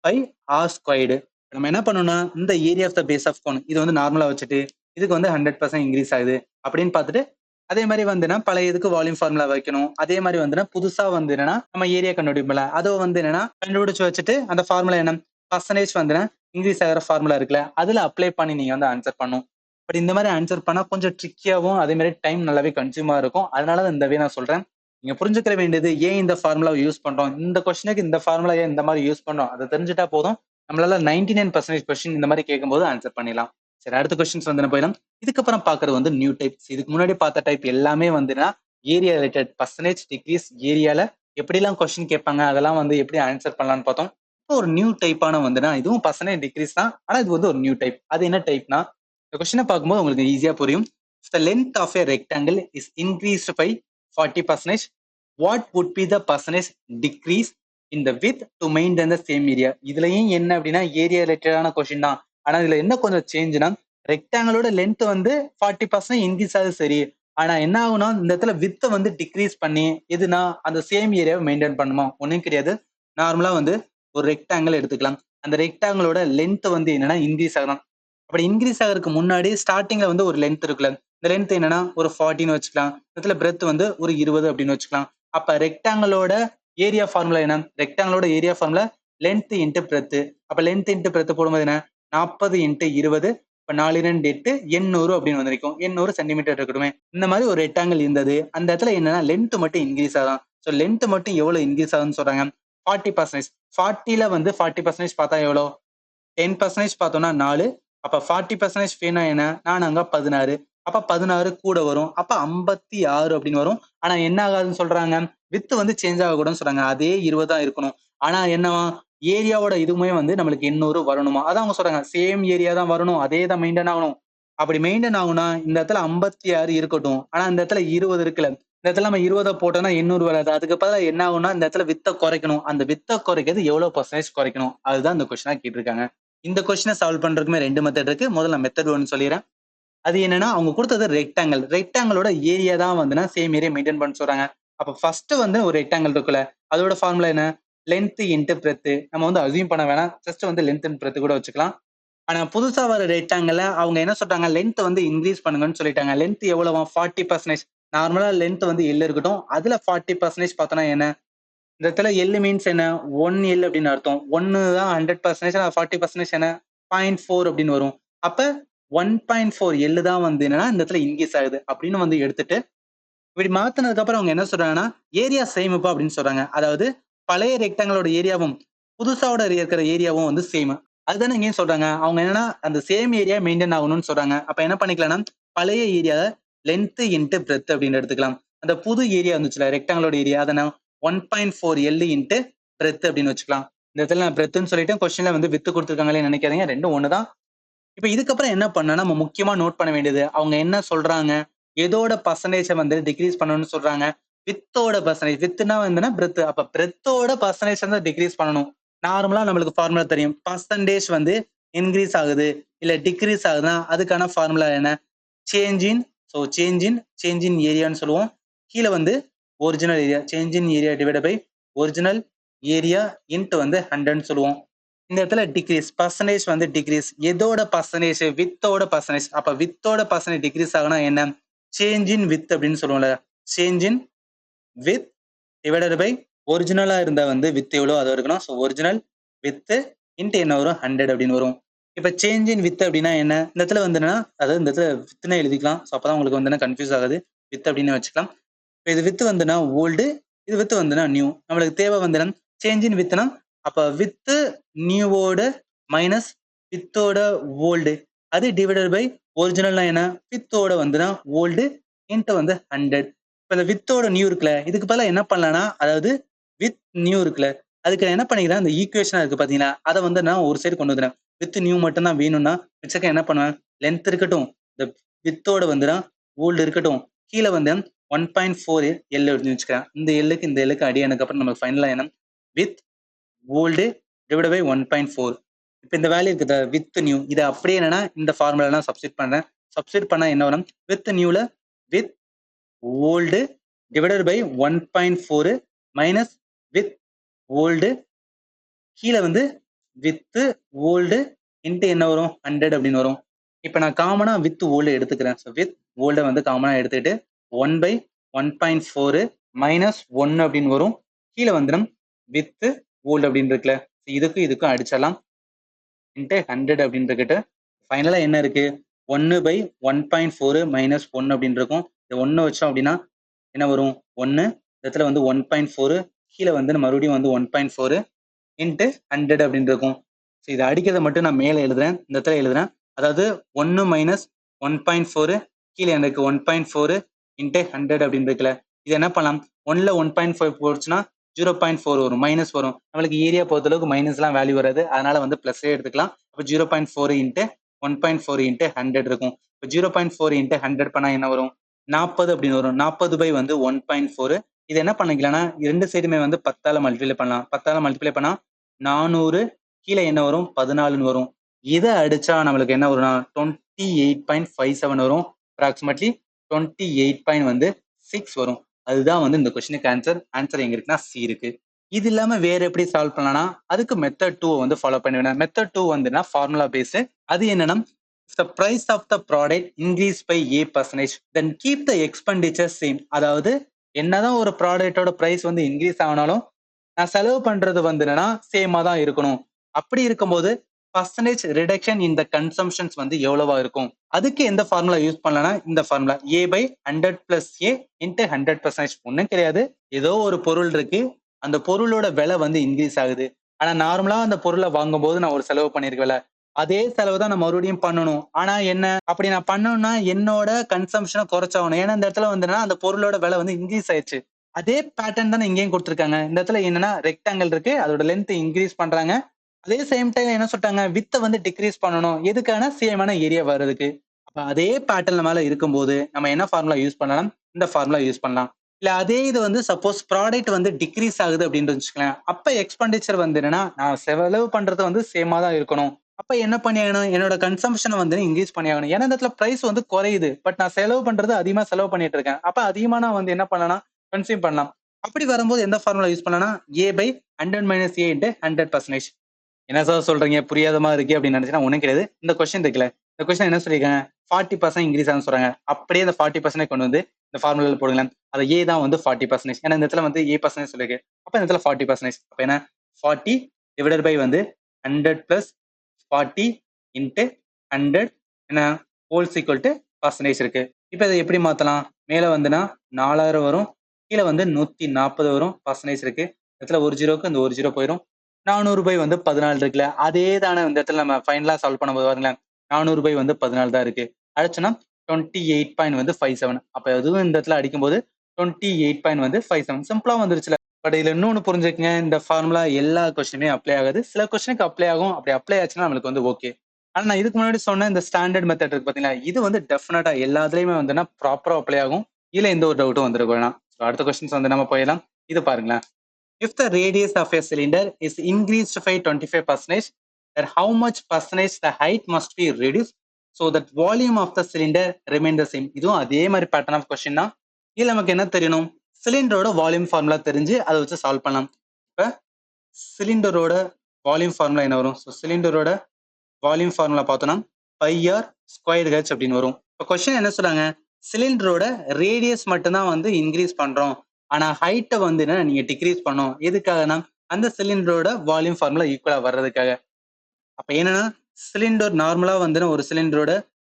பை ஆர் ஸ்கொயர்டு. நம்ம என்ன பண்ணணும்னா இந்த area of the base of cone இது வந்து நார்மலா வச்சுட்டு இதுக்கு வந்து 100% இன்க்ரீஸ் ஆகுது அப்படின்னு பார்த்துட்டு, அதே மாதிரி வந்துன்னா பழைய இதுக்கு வால்யூம் ஃபார்முலா வைக்கணும். அதே மாதிரி வந்துன்னா புதுசா வந்து என்னன்னா நம்ம ஏரியா கண்டுபிடிப்பல அதை வந்து என்னன்னா கண்டுபிடிச்சு வச்சுட்டு அந்த ஃபார்முலா என்ன பர்சன்டேஜ் வந்துன்னா இன்க்ரீஸ் ஆகிற ஃபார்முலா இருக்குல்ல, அதுல அப்ளை பண்ணி நீங்க வந்து ஆன்சர் பண்ணும். பட் இந்த மாதிரி ஆன்சர் பண்ணா கொஞ்சம் ட்ரிக்கியாவும் அதே மாதிரி டைம் நல்லாவே கன்சியூமா இருக்கும். அதனால இந்த வே நான் சொல்றேன். நீங்க புரிஞ்சுக்கிற வேண்டியது ஏன் இந்த ஃபார்முலா யூஸ் பண்றோம், இந்த கொஸ்டினுக்கு இந்த ஃபார்முலா ஏன் இந்த மாதிரி யூஸ் பண்றோம், அதை தெரிஞ்சுட்டா போதும். நம்மளால 99% கொஸ்டின் இந்த மாதிரி கேட்கும்போது ஆன்சர் பண்ணிடலாம். சரி, அடுத்த கொஸ்டின்ஸ் வந்து போயிடலாம். இதுக்கப்புறம் பாக்குறது வந்து நியூ டைப்ஸ். இதுக்கு முன்னாடி பார்த்த டைப் எல்லாமே வந்துன்னா ஏரியா ரிலேட்டட் பர்சன்டேஜ் டிகிரீஸ் ஏரியால எப்படிலாம் கொஸ்டின் கேட்பாங்க அதெல்லாம் வந்து எப்படி ஆன்சர் பண்ணலாம்னு பார்த்தோம். இப்போ ஒரு நியூ டைப்பான வந்துன்னா இதுவும் பர்சன்டேஜ் டிகிரீஸ் தான், ஆனா இது வந்து ஒரு நியூ டைப். அது என்ன டைப்னா இந்த கொஸ்டினை பார்க்கும்போது உங்களுக்கு ஈஸியா புரியும். The length of a rectangle is increased by 40%. What would be the percentage decrease in the width to maintain the same area? இதுலயும் என்ன அப்படின்னா ஏரியா ரிலேட்டடான கொஸ்டின் தான். ஆனா இதுல என்ன கொஞ்சம் சேஞ்ச்னா ரெக்டாங்கிளோட லென்த் வந்து 40% இன்க்ரீஸ் ஆகுது சரி. ஆனா என்ன ஆகும்னா இந்த இடத்துல வித்தை வந்து டிக்ரீஸ் பண்ணி எதுனா அந்த சேம் ஏரியாவை மெயின்டைன் பண்ணுமா? ஒன்றும் கிடையாது. நார்மலா வந்து ஒரு ரெக்டாங்கிள் எடுத்துக்கலாம். அந்த ரெக்டாங்கிளோட லென்த் வந்து என்னன்னா இன்க்ரீஸ் ஆகலாம். அப்படி இன்க்ரீஸ் ஆகிறதுக்கு முன்னாடி ஸ்டார்டிங்ல வந்து ஒரு லென்த் இருக்குல்ல, இந்த லென்த் என்னன்னா ஒரு 40ன்னு வச்சுக்கலாம். இதுல பிரெத் வந்து ஒரு 20 அப்படின்னு வச்சுக்கலாம். அப்ப ரெக்டாங்கிளோட ஏரியா ஃபார்முலா என்ன? ரெக்டாங்கிளோட area formula length into breadth. அப்ப லென்த் இன்ட்டு பிரெத் போடும்போது என்ன 40 இன்ட்டு 20, இப்ப 4 2 8 800 அப்படின்னு வந்திருக்கும். 800 சென்டிமீட்டர் இருக்கட்டுமே. இந்த மாதிரி ஒரு ரெக்டாங்கிள் இருந்தது. அந்த இடத்துல என்னன்னா லென்த் மட்டும் இன்க்ரீஸ் ஆகும். ஸோ லென்த் மட்டும் எவ்வளவு இன்க்ரீஸ் ஆகுதுன்னு சொல்றாங்க 40%. 40ல வந்து 40% பார்த்தா எவ்வளோ? 10% பார்த்தோம்னா 4. அப்ப 40% வேணா என்ன? நான் அங்க 16. அப்ப 16 கூட வரும். அப்ப 56 அப்படின்னு வரும். ஆனா என்ன ஆகாதுன்னு சொல்றாங்க? வித் வந்து சேஞ்ச் ஆகக்கூடாதுன்னு சொல்றாங்க. அதே 20 தான் இருக்கணும். ஆனா என்னவா ஏரியாவோட இதுவுமே வந்து நம்மளுக்கு 800 வரணுமா? அதான் அவங்க சொல்றாங்க. சேம் ஏரியா தான் வரணும். அதே தான் மெயின்டைன் ஆகணும். அப்படி மெயின்டைன் ஆகும்னா இந்த இடத்துல 56 இருக்கட்டும். ஆனா இந்த இடத்துல 20 இருக்குல்ல. இந்த இடத்துல நம்ம 20 போட்டோம்னா 800 வராது. அதுக்கு பதிலா என்ன ஆகும்னா இந்த இடத்துல வித்த குறைக்கணும். அந்த வித்த குறைக்கிறது எவ்வளவு பர்சன்டேஜ் குறைக்கணும்? அதுதான் இந்த கொஸ்டினா கேட்டிருக்காங்க. இந்த கொஸ்டினை சால்வ் பண்றதுக்குமே 2 மெத்தட் இருக்கு. முதல்ல மெத்தட் 1 சொல்லிடுறேன். அது என்னன்னா அவங்க கொடுத்தது ரெக்டாங்கிள். ரெக்டாங்கிளோட ஏரியா தான் வந்துன்னா சேம் ஏரியா மெயின்டைன் பண்ண சொல்றாங்க. அப்ப ஃபர்ஸ்ட் வந்து ஒரு ரெக்டாங்கிள் இருக்குல்ல, அதோட ஃபார்முலா என்ன? Length into breadth. நம்ம வந்து அசியூம் பண்ண வேணாம். ஜஸ்ட் வந்து லென்த் அண்ட் பிரெத் கூட வச்சுக்கலாம். ஆனா புதுசா வர ரெக்டாங்கிள்ல அவங்க என்ன சொல்றாங்க? லென்த் வந்து இன்க்ரீஸ் பண்ணுங்கன்னு சொல்லிட்டாங்க. லென்த் எவ்வளவா? 40%. நார்மலா லென்த் வந்து L இருக்கட்டும். அதுல 40% பார்த்தோம்னா என்ன? இந்த இடத்துல எல் மீன்ஸ் என்ன? 1 L அப்படின்னு அர்த்தம். 1 தான் 100%, 40% என்ன? 0.4 அப்படின்னு வரும். அப்ப 1.4 L தான் வந்து என்னன்னா இந்த இடத்துல இன்க்ரீஸ் ஆகுது அப்படின்னு வந்து எடுத்துட்டு இப்படி மாத்தினதுக்கு அப்புறம் அவங்க என்ன சொல்றாங்கன்னா ஏரியா சேம்ப்பா அப்படின்னு சொல்றாங்க. அதாவது பழைய ரெக்டாங்கிளோட ஏரியாவும் புதுசாவோட இருக்கிற ஏரியாவும் வந்து சேம். அதுதானே இங்கேயும் சொல்றாங்க. அவங்க என்னன்னா அந்த சேம் ஏரியா மெயின்டைன் ஆகணும்னு சொல்றாங்க. அப்ப என்ன பண்ணிக்கலாம்னா பழைய ஏரியா லென்த் இன்ட்டு பிரெத் அப்படின்னு எடுத்துக்கலாம். அந்த புது ஏரியா வந்துச்சுல ரெக்டாங்கிளோட ஏரியா அதை நான் 1.4 எல் இன்ட்டு பிரெத் அப்படின்னு வச்சுக்கலாம். இந்த இடத்துல நான் பிரெத்னு சொல்லிட்டு கொஸ்டின்ல வந்து வித்து கொடுத்துருக்காங்களே நினைக்காதீங்க, ரெண்டும் ஒண்ணுதான். இப்ப இதுக்கப்புறம் என்ன பண்ணா நம்ம முக்கியமா நோட் பண்ண வேண்டியது அவங்க என்ன சொல்றாங்க, எதோட பர்சன்டேஜை வந்து டிக்ரீஸ் பண்ணணும்னு சொல்றாங்க, வித்தோட பர்சன்டேஜ். வித்துனா வந்துன்னா பிரெத். அப்ப பிரெத்தோட பர்சன்டேஜ் வந்து டிக்ரீஸ் பண்ணணும். நார்மலா நம்மளுக்கு ஃபார்முலா தெரியும். பர்சன்டேஜ் வந்து இன்க்ரீஸ் ஆகுது இல்ல டிக்ரீஸ் ஆகுதுன்னா அதுக்கான ஃபார்முலா என்ன? சேஞ்ச் இன் சேஞ்ச் இன் ஏரியான்னு சொல்லுவோம். கீழே வந்து original area, change in area divide by original area into வந்து 100ன்னு சொல்லுவோம். இந்த இடத்துல டிக்ரீஸ் பர்சன்டேஜ் வந்து டிக்ரீஸ். எதோட பர்சன்டேஜ்? வித்தோட பர்சன்டேஜ். அப்ப வித்தோட பர்சன்டேஜ் டிக்ரீஸ் ஆகுனா என்ன? சேஞ்ச் இன் வித் அப்படின்னு சொல்லுவோம்ல. Change in width divided by ஒரிஜினலா இருந்த வந்து வித் எவ்வளோ அது இருக்கணும். ஸோ ஒரிஜினல் வித் இன்ட்டு என்ன வரும்? 100 அப்படின்னு வரும். இப்ப சேஞ்ச் இன் வித் அப்படின்னா என்ன? இந்த இடத்துல வந்துன்னா அதாவது இந்த இடத்துல வித்னே எழுதிக்கலாம். ஸோ அப்பதான் உங்களுக்கு வந்து கன்ஃபியூஸ் ஆகுது. வித் அப்படின்னு வச்சுக்கலாம். இப்போ இது வித் வந்துன்னா ஓல்டு, இது வித் வந்துன்னா நியூ. நம்மளுக்கு தேவை வந்துன்னா சேஞ்ச் இன் வித்னா அப்ப வித் நியூவோட மைனஸ் வித்தோட ஓல்டு அது டிவைடட் பை ஒரிஜினல்னா என்ன? வித்தோட வந்துன்னா ஓல்டு இன்ட்டு வந்து 100. இப்போ இந்த வித்தோட நியூ இருக்குல்ல, இதுக்கு பதிலா என்ன பண்ணலாம்னா அதாவது வித் நியூ இருக்குல்ல, அதுக்கு நான் என்ன பண்ணிக்கிறேன், இந்த ஈக்குவேஷனா இருக்கு பாத்தீங்களா, அதை வந்து நான் ஒரு சைடு கொண்டு வந்துடுறேன். வித் நியூ மட்டும் தான் வேணும்னா மிச்சக்க என்ன பண்ணுவேன், லென்த் இருக்கட்டும், இந்த வித்தோட வந்துன்னா ஓல்டு இருக்கட்டும், கீழே வந்து 1.4 எல் அப்படின்னு வச்சுக்கிறேன். இந்த எல்லுக்கு இந்த எல்லுக்கு அடியானதுக்கு அப்புறம் நமக்கு ஃபைனலா என்ன? Width old divide by 1.4. இப்போ இந்த வேல்யூ இருக்குது வித் நியூ, இதை அப்படியே என்னன்னா இந்த ஃபார்முலா நான் சப்ஸ்டிட் பண்றேன். சப்ஸ்டிட் பண்ணா என்ன வரும்? வித் நியூல width old divided by 1.4 minus width old கீழே வந்து வித் ஓல்டு இன்ட்டு என்ன வரும்? 100 அப்படின்னு வரும். இப்போ நான் காமனா வித் ஓல்டு எடுத்துக்கிறேன். ஸோ வித் ஓல்டை வந்து காமனா எடுத்துக்கிட்டு 1 பை 1.4 மைனஸ் 1 அப்படின்னு வரும். கீழே வந்துடும் வித் ஓல்டு அப்படின்னு இருக்குல்ல, இதுக்கும் இதுக்கும் அடிச்சிடலாம். இன்ட்டு 100 அப்படின்னு இருக்கிட்டு ஃபைனலா என்ன இருக்கு? 1 பை 1.4 மைனஸ் 1 அப்படின்னு இருக்கும். இது 1 வச்சோம் அப்படின்னா என்ன வரும்? 1 இடத்துல வந்து 1.4 கீழே வந்து மறுபடியும் வந்து 1.4 இன்ட்டு 100 அப்படின்னு இருக்கும். ஸோ இதை அடிக்கிறத மட்டும் நான் மேலே எழுதுறேன், இந்த இடத்துல எழுதுறேன். அதாவது 1 மைனஸ் 1.4 கீழே எனக்கு 1.4 இன்ட்டு 100 அப்படின்னு இருக்குல்ல, இது என்ன பண்ணலாம்? 1ல 1.5 போச்சுன்னா 0.4 வரும், மைனஸ் வரும். நம்மளுக்கு ஏரியா பொறுத்தளவுக்கு மைனஸ்லாம் வேல்யூ வராது, அதனால வந்து பிளஸ்ஸே எடுத்துக்கலாம். அப்போ 0.4 இன்ட்டு 1.4 இன்ட்டு 100 இருக்கும். இப்போ 0.4 இன்ட்டு 100 பண்ணா என்ன வரும்? 40 அப்படின்னு வரும். 40 பை வந்து 1.4. இது என்ன பண்ணிக்கலாம்னா ரெண்டு சைடுமே வந்து 10ஆல மல்டிப்ளை பண்ணலாம். 10ஆல மல்டிப்ளை பண்ணா 400 கீழே என்ன வரும்? 14ன்னு வரும். இதை அடிச்சா நம்மளுக்கு என்ன வரும்னா 28.57 வரும். அப்ராக்சிமேட்லி 28.6 வரும். அதுதான் வந்து இந்த கொஸ்டினுக்கு ஆன்சர். ஆன்சர் எங்க இருக்குன்னா சி இருக்கு. இது இல்லாம வேற எப்படி சால்வ் பண்ணலாம்னா அதுக்கு மெத்தட் 2 வந்து ஃபாலோ பண்ணுவேன். மெத்தட் 2 வந்துன்னா ஃபார்முலா பேஸ். அது என்னன்னா the price of the product increased by a%, then keep the expenditure same. அதாவது என்னதான் ஒரு ப்ராடக்டோட பிரைஸ் வந்து இன்க்ரீஸ் ஆனாலும் நான் செலவு பண்றது வந்து என்னன்னா சேமா தான் இருக்கணும். அப்படி இருக்கும்போது பர்சன்டேஜ் ரிடக்ஷன் இன் த கன்சம்ஷன்ஸ் வந்து எவ்வளவா இருக்கும்? அதுக்கு எந்த ஃபார்முலா யூஸ் பண்ணலாம்னா இந்த formula a by 100 plus a into 100%. ஒன்றும் கிடையாது, ஏதோ ஒரு பொருள் இருக்கு, அந்த பொருளோட விலை வந்து இன்க்ரீஸ் ஆகுது. ஆனா நார்மலா அந்த பொருளை வாங்கும் போது நான் ஒரு செலவு பண்ணிருக்கேன்ல, அதே செலவு தான் நான் மறுபடியும் பண்ணணும். ஆனா என்ன அப்படி நான் பண்ணணும்னா என்னோட கன்சம்ஷனை குறைச்சாகணும். ஏன்னா இந்த இடத்துல வந்துன்னா அந்த பொருளோட விலை வந்து இன்க்ரீஸ் ஆயிடுச்சு. அதே பேட்டர்ன் தானே இங்கேயும் கொடுத்துருக்காங்க. இந்த இடத்துல என்னன்னா ரெக்டாங்கிள் இருக்கு, அதோட லென்த் இன்க்ரீஸ் பண்றாங்க. அதே சேம் டைம் என்ன சொல்லிட்டாங்க? வித்தை வந்து டிக்ரீஸ் பண்ணணும். எதுக்கான? சேமான ஏரியா வர்றதுக்கு. அப்ப அதே பேட்டர்ன் மேல இருக்கும்போது நம்ம என்ன ஃபார்முலா யூஸ் பண்ணலாம்? இந்த ஃபார்முலா யூஸ் பண்ணலாம். இல்ல அதே இது வந்து சப்போஸ் ப்ராடக்ட் வந்து டிக்ரீஸ் ஆகுது அப்படின்னு வச்சுக்கலாம். அப்ப எக்ஸ்பெண்டிச்சர் வந்து என்னன்னா நான் செலவு பண்றது வந்து சேமா தான் இருக்கணும். அப்ப என்ன பண்ணியாகணும்? என்னோட கன்சம்ஷனை வந்து இன்க்ரீஸ் பண்ணியாகணும். ஏன்னா இந்த இடத்துல பிரைஸ் வந்து குறையுது, பட் நான் செலவு பண்றது அதிகமா செலவு பண்ணிட்டு இருக்கேன். அப்ப அதிகமா நான் வந்து என்ன பண்ணலாம்? கன்சியூம் பண்ணலாம். அப்படி வரும்போது எந்த ஃபார்முலா யூஸ் பண்ணலாம்னா a by 100 minus a into 100%. என்ன சார் சொல்றீங்க, புரியாத மாதிரி இருக்கு அப்படின்னு நினைச்சா ஒண்ணும் கிடையாது. இந்த கொஸ்டின் இருக்குல்ல, இந்த கொஸ்டின் என்ன சொல்லியிருக்காங்க? 40% இன்க்ரீஸ் ஆகுன்னு சொல்றாங்க. அப்படியே அந்த 40% கொண்டு வந்து இந்த ஃபார்முலால போடுங்களேன். அது ஏ தான் வந்து 40%. ஏன்னா இந்த இடத்துல வந்து a% சொல்லிருக்கு. அப்ப இந்த இடத்துல 40%. அப்ப என்ன 40 டிவைடட் பை வந்து 100 பிளஸ் 40 இன்ட்டு 100 என்ன ஹோல்ஸ் ஈக்குவல் டு பர்சன்டேஜ் இருக்கு. இப்போ இதை எப்படி மாத்தலாம்? மேல வந்துன்னா 4000 வரும், கீழே வந்து 140 வரும், பர்சன்டேஜ் இருக்கு. இடத்துல ஒரு ஜீரோக்கு இந்த ஒரு ஜீரோ போயிடும். 400 வந்து 14 இருக்குல்ல, அதே தானே இந்த இடத்துல நம்ம ஃபைனலா சால்வ் பண்ணும்போது பாருங்களேன், 400 வந்து 14 தான் இருக்கு. அடிச்சோன்னா 28.57. அப்ப எதுவும் இந்த இடத்துல அடிக்கும்போது 28.57 சிம்பிளா வந்துருச்சுல. பட் இதுல இன்னொன்னு புரிஞ்சுக்கங்க, இந்த ஃபார்முலா எல்லா கொஸ்டினுமே அப்ளை ஆகாது. சில கொஸ்டினுக்கு அப்ளை ஆகும். அப்படி அப்ளை ஆச்சுன்னா நம்மளுக்கு வந்து ஓகே. ஆனா நான் இதுக்கு முன்னாடி சொன்ன இந்த ஸ்டாண்டர்ட் மெத்தட் இருக்கு பாத்தீங்களா, இது வந்து டெஃபினட்டா எல்லாத்துலயுமே வந்துன்னா ப்ராப்பரா அப்ளை ஆகும். இதுல எந்த ஒரு டவுட்டும் வந்துருக்க வேணாம். அடுத்த கொஸ்டின்ஸ் வந்து நம்ம போயிடலாம். இது பாருங்களேன். If the radius of a cylinder is increased by 25%, then how much percentage the height must be reduced so that volume of the cylinder remain the same? இதுவும் அதே மாதிரி பேட்டர்ன் ஆஃப் கொஸ்டின் தான். இதுல நமக்கு என்ன தெரியணும்? சிலிண்டரோட வால்யூம் ஃபார்முலா தெரிஞ்சு அதை வச்சு சால்வ் பண்ணலாம். இப்ப சிலிண்டரோட வால்யூம் ஃபார்முலா என்ன வரும்? சிலிண்டரோட வால்யூம் ஃபார்முலா பார்த்தோம்னா பை ஆர் ஸ்கொயர் ஹெச் அப்படின்னு வரும். இப்போ கொஸ்டின் என்ன சொல்றாங்க? சிலிண்டரோட ரேடியஸ் மட்டும்தான் வந்து இன்க்ரீஸ் பண்றோம், ஆனா ஹைட்டை வந்து என்ன நீங்க டிக்ரீஸ் பண்ணோம். எதுக்காகனா அந்த சிலிண்டரோட வால்யூம் ஃபார்முலா ஈக்குவலா வர்றதுக்காக. அப்ப என்னன்னா சிலிண்டர் நார்மலா வந்து ஒரு சிலிண்டரோட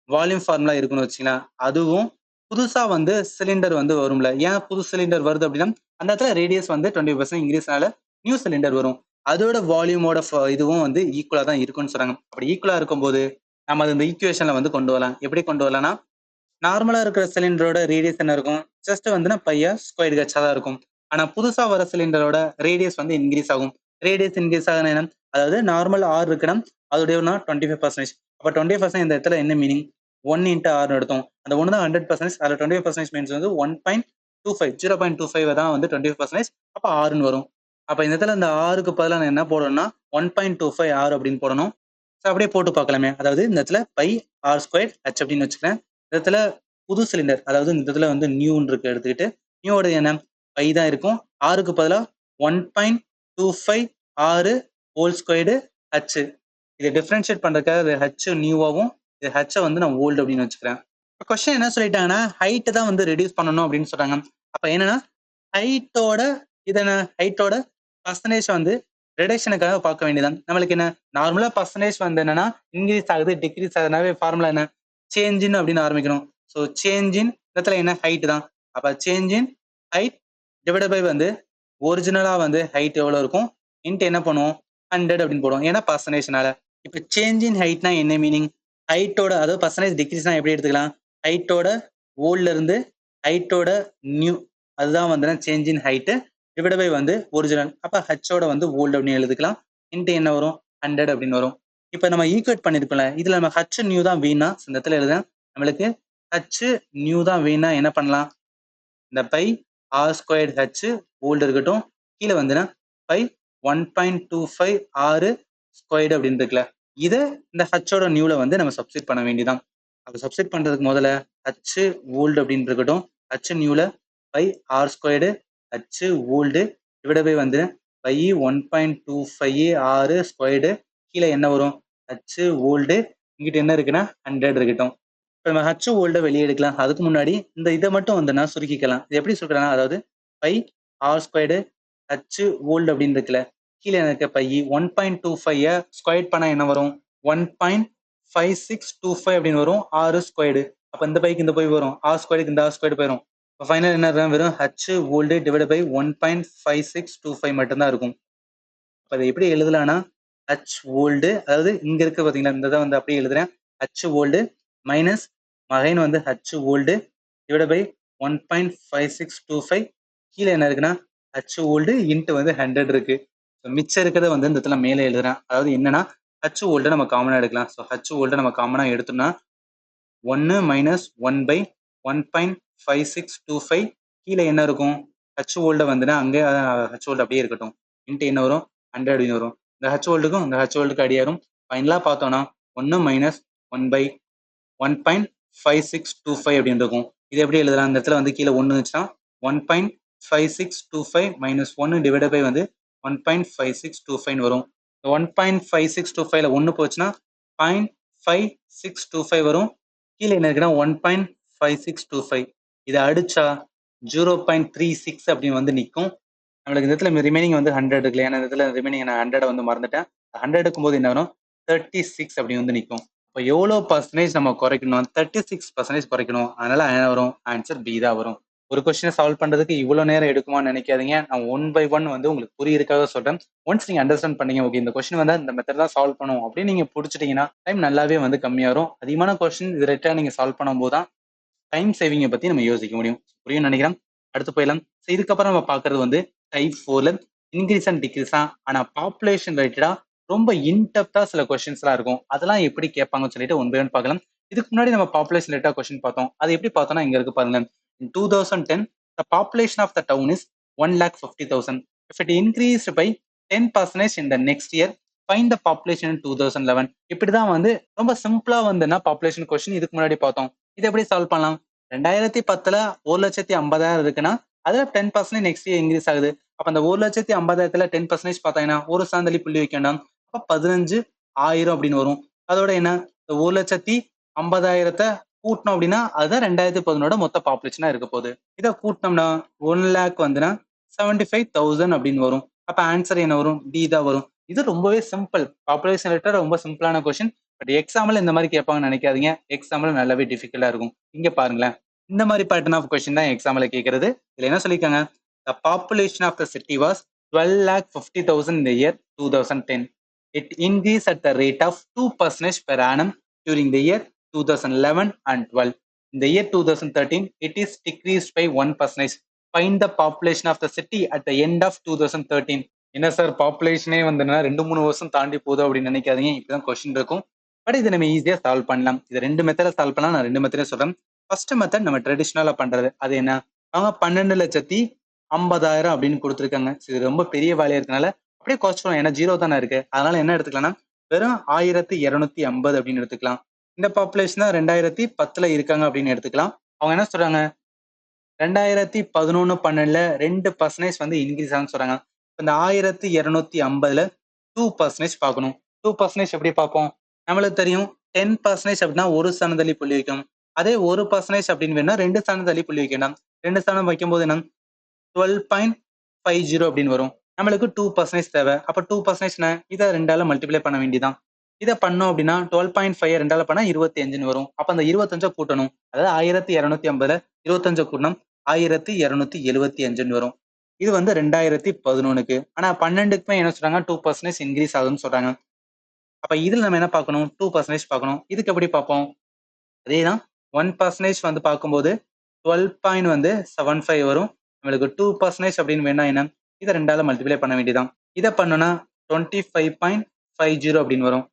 வால்யூம் ஃபார்முலா இருக்குன்னு வச்சுக்கலாம். அதுவும் புதுசா வந்து சிலிண்டர் வந்து வரும்ல. ஏன் புது சிலிண்டர் வருது அப்படின்னா அந்த இடத்துல ரேடியஸ் வந்து 20% இன்க்ரீஸ்னால நியூ சிலிண்டர் வரும். அதோட வால்யூமோட இதுவும் வந்து ஈக்குவலா தான் இருக்குன்னு சொல்றாங்க. அப்படி ஈக்குவலா இருக்கும்போது நம்ம அது இந்த ஈக்குவேஷன்ல வந்து கொண்டு வரலாம். எப்படி கொண்டு வரலாம்னா நார்மலா இருக்கிற சிலிண்டரோட ரேடியஸ் என்ன இருக்கும்? ஜஸ்ட் வந்துன்னா பையா ஸ்கொயர் ஹெச்சா தான் இருக்கும். ஆனா புதுசா வர சிலிண்டரோட ரேடியஸ் வந்து இன்க்ரீஸ் ஆகும். ரேடியஸ் இன்க்ரீஸ் ஆகுனா என்ன? அதாவது நார்மல் ஆர் இருக்குன்னா அதோடைய 25%. அப்ப 20% இந்த இடத்துல என்ன மீனிங்? 1 இன்ட்டு ஆர்னு எடுத்தோம். அந்த 1 தான் 100%. அதில் 25% மீன்ஸ் வந்து 1.25 0.25 தான் வந்து 25%. அப்ப ஆறுன்னு வரும். அப்ப இந்த இடத்துல இந்த ஆறுக்கு பதிலாக நான் என்ன போடணும்னா 1.25 ஆர் அப்படின்னு போடணும். ஸோ அப்படியே போட்டு பார்க்கலாமே. அதாவது இந்த இடத்துல பை ஆர் ஸ்கொயர் ஹெச் அப்படின்னு வச்சுக்கிறேன். இந்த இடத்துல புது சிலிண்டர், அதாவது இந்த இடத்துல வந்து நியூன்னு இருக்கு எடுத்துக்கிட்டு, நியூவோட என்ன பை தான் இருக்கும். ஆறுக்கு பதிலாக 1.25 ஆறு ஹோல் ஸ்கொயர்டு ஹச். இதை டிஃபரன்ஷியேட் பண்றதுக்காக இது ஹச் நியூவாகவும் இது ஹச்சை வந்து நான் ஓல்டு அப்படின்னு வச்சுக்கிறேன். இப்போ கொஸ்டின் என்ன சொல்லிட்டாங்கன்னா ஹைட்டை தான் வந்து ரெடியூஸ் பண்ணணும் அப்படின்னு சொல்றாங்க. அப்ப என்னன்னா ஹைட்டோட ஹைட்டோட பர்சன்டேஜ் வந்து ரிடக்ஷனுக்காக பார்க்க வேண்டியதான். நம்மளுக்கு என்ன நார்மலா பர்சன்டேஜ் வந்து என்னன்னா இன்க்ரீஸ் ஆகுது டிக்ரீஸ் ஆகுதுனாவே ஃபார்முலா என்ன சேஞ்ச் இன் அப்படின்னு ஆரம்பிக்கணும். ஸோ சேஞ்ச் இன் இடத்துல என்ன ஹைட் தான். அப்ப change in height divide by வந்து ஒரிஜினலா வந்து ஹைட் எவ்வளவு இருக்கும் இன்ட்டு என்ன பண்ணுவோம் 100 அப்படின்னு போடுவோம். ஏன்னா பர்சன்டேஜ்னால. இப்போ சேஞ்ச் இன் ஹைட்னா என்ன மீனிங்? ஹைட்டோட அதாவது பர்சன்டேஜ் டிக்ரீஸ்னா எப்படி எடுத்துக்கலாம்? ஹைட்டோட ஓல்ட்ல இருந்து ஹைட்டோட நியூ, அதுதான் வந்து change in height divide by வந்து ஒரிஜினல். அப்ப ஹச்சோட வந்து ஓல்டு அப்படின்னு எழுதிக்கலாம். இன்ட்டு என்ன வரும் 100 அப்படின்னு வரும். இப்போ நம்ம ஈக்குவேட் பண்ணிருக்கோம்ல, இதுல நம்ம ஹச் நியூ தான் வேணா இந்த இடத்துல எழுதுறேன். நம்மளுக்கு ஹச் நியூ தான் வேணா என்ன பண்ணலாம்? இந்த pi r square h whole இருக்கட்டும், கீழே வந்துன்னா பை 1.25 ஆறு ஸ்கொயர்டு அப்படின்னு இருக்குல்ல, இதை இந்த ஹச்சோட நியூல வந்து நம்ம சப்ஸ்டிட் பண்ண வேண்டியதான். அப்போ சப்ஸ்டிட் பண்றதுக்கு முதல்ல ஹச் ஓல்டு அப்படின்னு இருக்கட்டும், ஹச் நியூல pi r squared h old divide by வந்து பை 1.25 ஆறு ஸ்கொயர்டு கீழே என்ன வரும் ஹச் ஓல்டு, இங்கிட்ட என்ன இருக்குன்னா 100 இருக்கட்டும். இப்போ நம்ம ஹச் ஓல்டை வெளியே எடுக்கலாம். அதுக்கு முன்னாடி இந்த இதை மட்டும் வந்து நான் சுருக்கிக்கலாம். இது எப்படி சுருக்கலாம்? அதாவது pi r squared h old அப்படின்னு இருக்குல்ல, கீழே எனக்கு பை 1.25 ஸ்கொயர் பண்ணா என்ன வரும் 1.5625 அப்படின்னு வரும் ஆறு ஸ்கொயர்டு. அப்ப இந்த பைக்கு இந்த போய் வரும் ஆர் ஸ்கொயருக்கு இந்த ஆர் ஸ்கொயர்டு போயிடும். இப்போ ஃபைனல் என்ன இருக்கும்? வெறும் ஹச் ஓல்டு டிவைட் பை 1.5625 மட்டும்தான் இருக்கும். அப்ப அதை எப்படி எழுதலாம்னா ஹச் ஓல்டு, அதாவது இங்க இருக்கு பாத்தீங்களா இந்த இதை வந்து அப்படியே எழுதுறேன். ஹச் ஓல்டு மைனஸ் மகைன் வந்து ஹச் ஓல்டு டிவைட் பை 1.5625 கீழே என்ன இருக்குன்னா ஹச் ஓல்டு இன்ட்டு வந்து 100 இருக்கு. மிச்சம் இருக்கிறத வந்து இந்த இடத்துல மேலே எழுதுறேன். அதாவது என்னன்னா ஹச் ஓல்டை நம்ம காமனா எடுக்கலாம். ஸோ ஹச் ஓல்டை நம்ம காமனா எடுத்தோம்னா 1 மைனஸ் 1 பை 1.5625 கீழே என்ன இருக்கும் ஹச் ஓல்டை வந்துன்னா அங்கே ஹச் ஓல்டு அப்படியே இருக்கட்டும் இன்ட்டு என்ன வரும் 100 அப்படின்னு வரும். இந்த ஹச் ஓல்டுக்கும் இந்த ஹச் ஓல்டுக்கு அடியாரும் ஃபைனலாக பார்த்தோம்னா 1 மைனஸ் 1 பை 1.5625 அப்படின்னு இருக்கும். இது எப்படி எழுதலாம்? இந்த இடத்துல வந்து கீழே 1 இருந்துச்சுன்னா 1.5625 மைனஸ் 1 டிவைட் பை வந்து 1.5625 வரும். 1.5625ல 1 போச்சுன்னா 0.5625 வரும். கீழே என்ன இருக்குன்னா 1.5625. இதை அடிச்சா 0.36 அப்படின்னு வந்து நிற்கும். நம்மளுக்கு இந்த இடத்துல ரிமைனிங் வந்து 100 இருக்குல்ல, ஏன்னா இந்த இடத்துல ரிமைனிங் நான் 100 வந்து மறந்துட்டேன். 100 இருக்கும்போது என்ன வரும் 36 அப்படி வந்து நிற்கும். இப்போ எவ்வளோ பர்சன்டேஜ் நம்ம குறைக்கணும்? 36% குறைக்கணும். அதனால என்ன வரும்? ஆன்சர் பி தான் வரும். ஒரு கொஸ்டினை சால்வ் பண்றதுக்கு இவ்வளோ நேரம் எடுக்குமான்னு நினைக்காதீங்க. நான் ஒன் பை ஒன் வந்து உங்களுக்கு புரியறதுக்காக சொல்றேன். ஒன்ஸ் நீங்க அண்டர்ஸ்டாண்ட் பண்ணீங்க, ஓகே இந்த கொஸ்டின் வந்தா இந்த மெத்தட் தான் சால்வ் பண்ணும் அப்படின்னு நீங்க புடிச்சிட்டீங்கன்னா டைம் நல்லாவே வந்து கம்மியா வரும். அதிகமான கொஸ்டின் டிரெக்டா நீங்க சால்வ் பண்ணும்போது தான் டைம் சேவிங்கை பத்தி நம்ம யோசிக்க முடியும். புரியும் நினைக்கிறேன். அடுத்து போயிடலாம். ஸோ இதுக்கப்புறம் நம்ம பார்க்கறது வந்து டைப் 4ல இன்க்ரீஸ் அண்ட் டிக்ரீஸா, ஆனா பாப்புலேஷன் ரிலேட்டடா ரொம்ப இன்டெப்தா சில கொஸ்டின்ஸ்லாம் இருக்கும். அதெல்லாம் எப்படி கேட்பாங்கன்னு சொல்லிட்டு ஒன் பை ஒன் பார்க்கலாம். இதுக்கு முன்னாடி நம்ம பாப்புலேஷன் ரிலேட்டடா கொஸ்டின் பார்த்தோம். அது எப்படி பார்த்தோம்னா இங்க இருக்கு பாருங்க. In 2010, the population of the town is 1,50,000. If it increased by 10% in the next year, find the population in 2011. இப்படிதான் வந்து ரொம்ப சிம்பிளா வந்துன்னா பாப்புலேஷன் கொஸ்டின் இதுக்கு முன்னாடி பார்த்தோம். இது எப்படி சால்வ் பண்ணலாம்? 2010ல 1,50,000 இருக்குன்னா அதுல 10% நெக்ஸ்ட் இயர் இன்க்ரீஸ் ஆகுது. அப்ப அந்த 1,50,000ல 10% பார்த்தீங்கன்னா ஒரு சாந்தலி புள்ளி வைக்க வேண்டாம். அப்ப 15,000 அப்படின்னு வரும். அதோட என்ன? 1,50,000 கூட்டணும் அப்படின்னா அதுதான் 2011 மொத்த பாப்புலேஷனா இருக்க போகுது. இதை கூட்டினோம்னா 1 லேக் வந்துன்னா 75,000 அப்படின்னு வரும். அப்ப ஆன்சர் என்ன வரும்? டி தான் வரும். இது ரொம்பவே சிம்பிள். பாப்புலேஷன் ரிலேட்டட் ரொம்ப சிம்பிளான கொஸ்டின். பட் எக்ஸாம்ல இந்த மாதிரி கேட்பாங்கன்னு நினைக்காதீங்க. எக்ஸாம்ல நல்லாவே டிஃபிகல்ட்டா இருக்கும். இங்க பாருங்களேன். இந்த மாதிரி பேட்டர்ன் ஆஃப் கொஸ்டின் தான் எக்ஸாம்ல கேட்கறது. இதுல என்ன சொல்லிருக்காங்க? The population of the city was 12,50,000 in the year 2010. It increased at the rate of 2% per annum during the year 2011 and 12. In the year 2013, it is decreased by 1%. Find the population of the city at the end of 2013. என்ன சார் பாப்புலேஷனே வந்துன்னா 2-3 வருஷம் தாண்டி போகுது அப்படின்னு நினைக்காதீங்க. இப்படிதான் கொஸ்டின் இருக்கும். பட் இதை நம்ம ஈஸியா சால்வ் பண்ணலாம். இது 2 மெத்தட சால்வ் பண்ணலாம். நான் 2 மெத்தடே சொல்றேன். ஃபர்ஸ்ட் மெத்தட் நம்ம ட்ரெடிஷனலா பண்றது. அது என்ன? அவங்க 12,50,000 அப்படின்னு கொடுத்துருக்காங்க. இது ரொம்ப பெரிய வேலையா இருக்கனால அப்படியே குறைச்சிடும். ஏன்னா 0 தானே இருக்கு. அதனால என்ன எடுத்துக்கலாம்னா வெறும் 1,250 அப்படின்னு எடுத்துக்கலாம். இந்த பாப்புலேஷன் தான் 2010ல இருக்காங்க அப்படின்னு எடுத்துக்கலாம். அவங்க என்ன சொல்றாங்க? 2011-12ல 2% வந்து இன்க்ரீஸ் ஆகும்னு சொல்றாங்க. இந்த 1,250ல 2% பார்க்கணும். 2% எப்படி பார்ப்போம்? நம்மளுக்கு தெரியும் 10% அப்படின்னா ஒரு ஸ்தானம் தள்ளி புள்ளி வைக்கணும். அதே 1% அப்படின்னு வேணா 2 ஸ்தானம் தள்ளி புள்ளி வைக்க வேண்டாம். 2 ஸ்தானம் வைக்கும்போது என்ன? 12.50 அப்படின்னு வரும். நம்மளுக்கு 2% தேவை. அப்ப 2% இதை 2ஆல மல்டிப்ளை பண்ண வேண்டியதான். இதை பண்ணோம் அப்படின்னா 12.5 2ஆல பண்ணா 25 வரும். அப்ப அந்த 25 கூட்டணும். அதாவது 1,250ல 25 கூட்டணும் 1,275 வரும். இது வந்து 2011க்கு. ஆனா 12க்குமே என்ன சொல்றாங்க? 2% இன்க்ரீஸ் ஆகுதுன்னு சொல்றாங்க. அப்ப இதுல நம்ம என்ன பார்க்கணும்? 2% பார்க்கணும். இதுக்கு எப்படி பார்ப்போம்? அதேதான் 1% வந்து பார்க்கும்போது 12.75 வரும். நம்மளுக்கு 2% அப்படின்னு வேணா என்ன? இதை 2ஆல மல்டிப்ளை பண்ண வேண்டியதான். இதை பண்ணோம்னா 25.50 அப்படின்னு வரும்.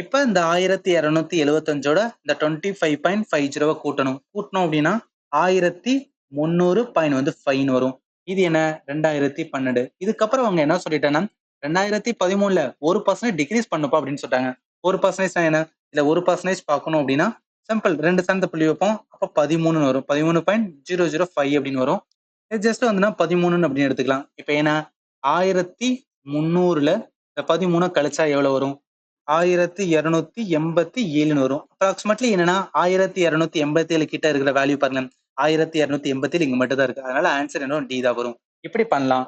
இப்ப இந்த 1,275ஓட இந்த 25.50 கூட்டணும். கூட்டணும் அப்படின்னா 1,300.5 வரும். இது என்ன? 2012. இதுக்கப்புறம் அவங்க என்ன சொல்லிட்டாங்கன்னா 2013ல 1% டிக்ரீஸ் பண்ணுப்பா அப்படின்னு சொல்லிட்டாங்க. 1% என்ன? இல்ல 1% பார்க்கணும் அப்படின்னா சிம்பிள் 2 ஸ்தானத்தை புள்ளி வைப்போம். அப்ப 13 வரும். 13.005 அப்படின்னு வரும். இது ஜஸ்ட் வந்துன்னா 13 அப்படின்னு எடுத்துக்கலாம். இப்ப ஏன்னா 1,300ல இந்த 13 கழிச்சா எவ்வளவு வரும்? 1,287 வரும். அப்ராக்சிமேட்லி என்னன்னா 1,287 கிட்ட இருக்கிற வேல்யூ பாருங்க. 1,287 இங்க மட்டும் தான் இருக்கு. அதனால ஆன்சர் என்ன? டி தான் வரும். இப்படி பண்ணலாம்.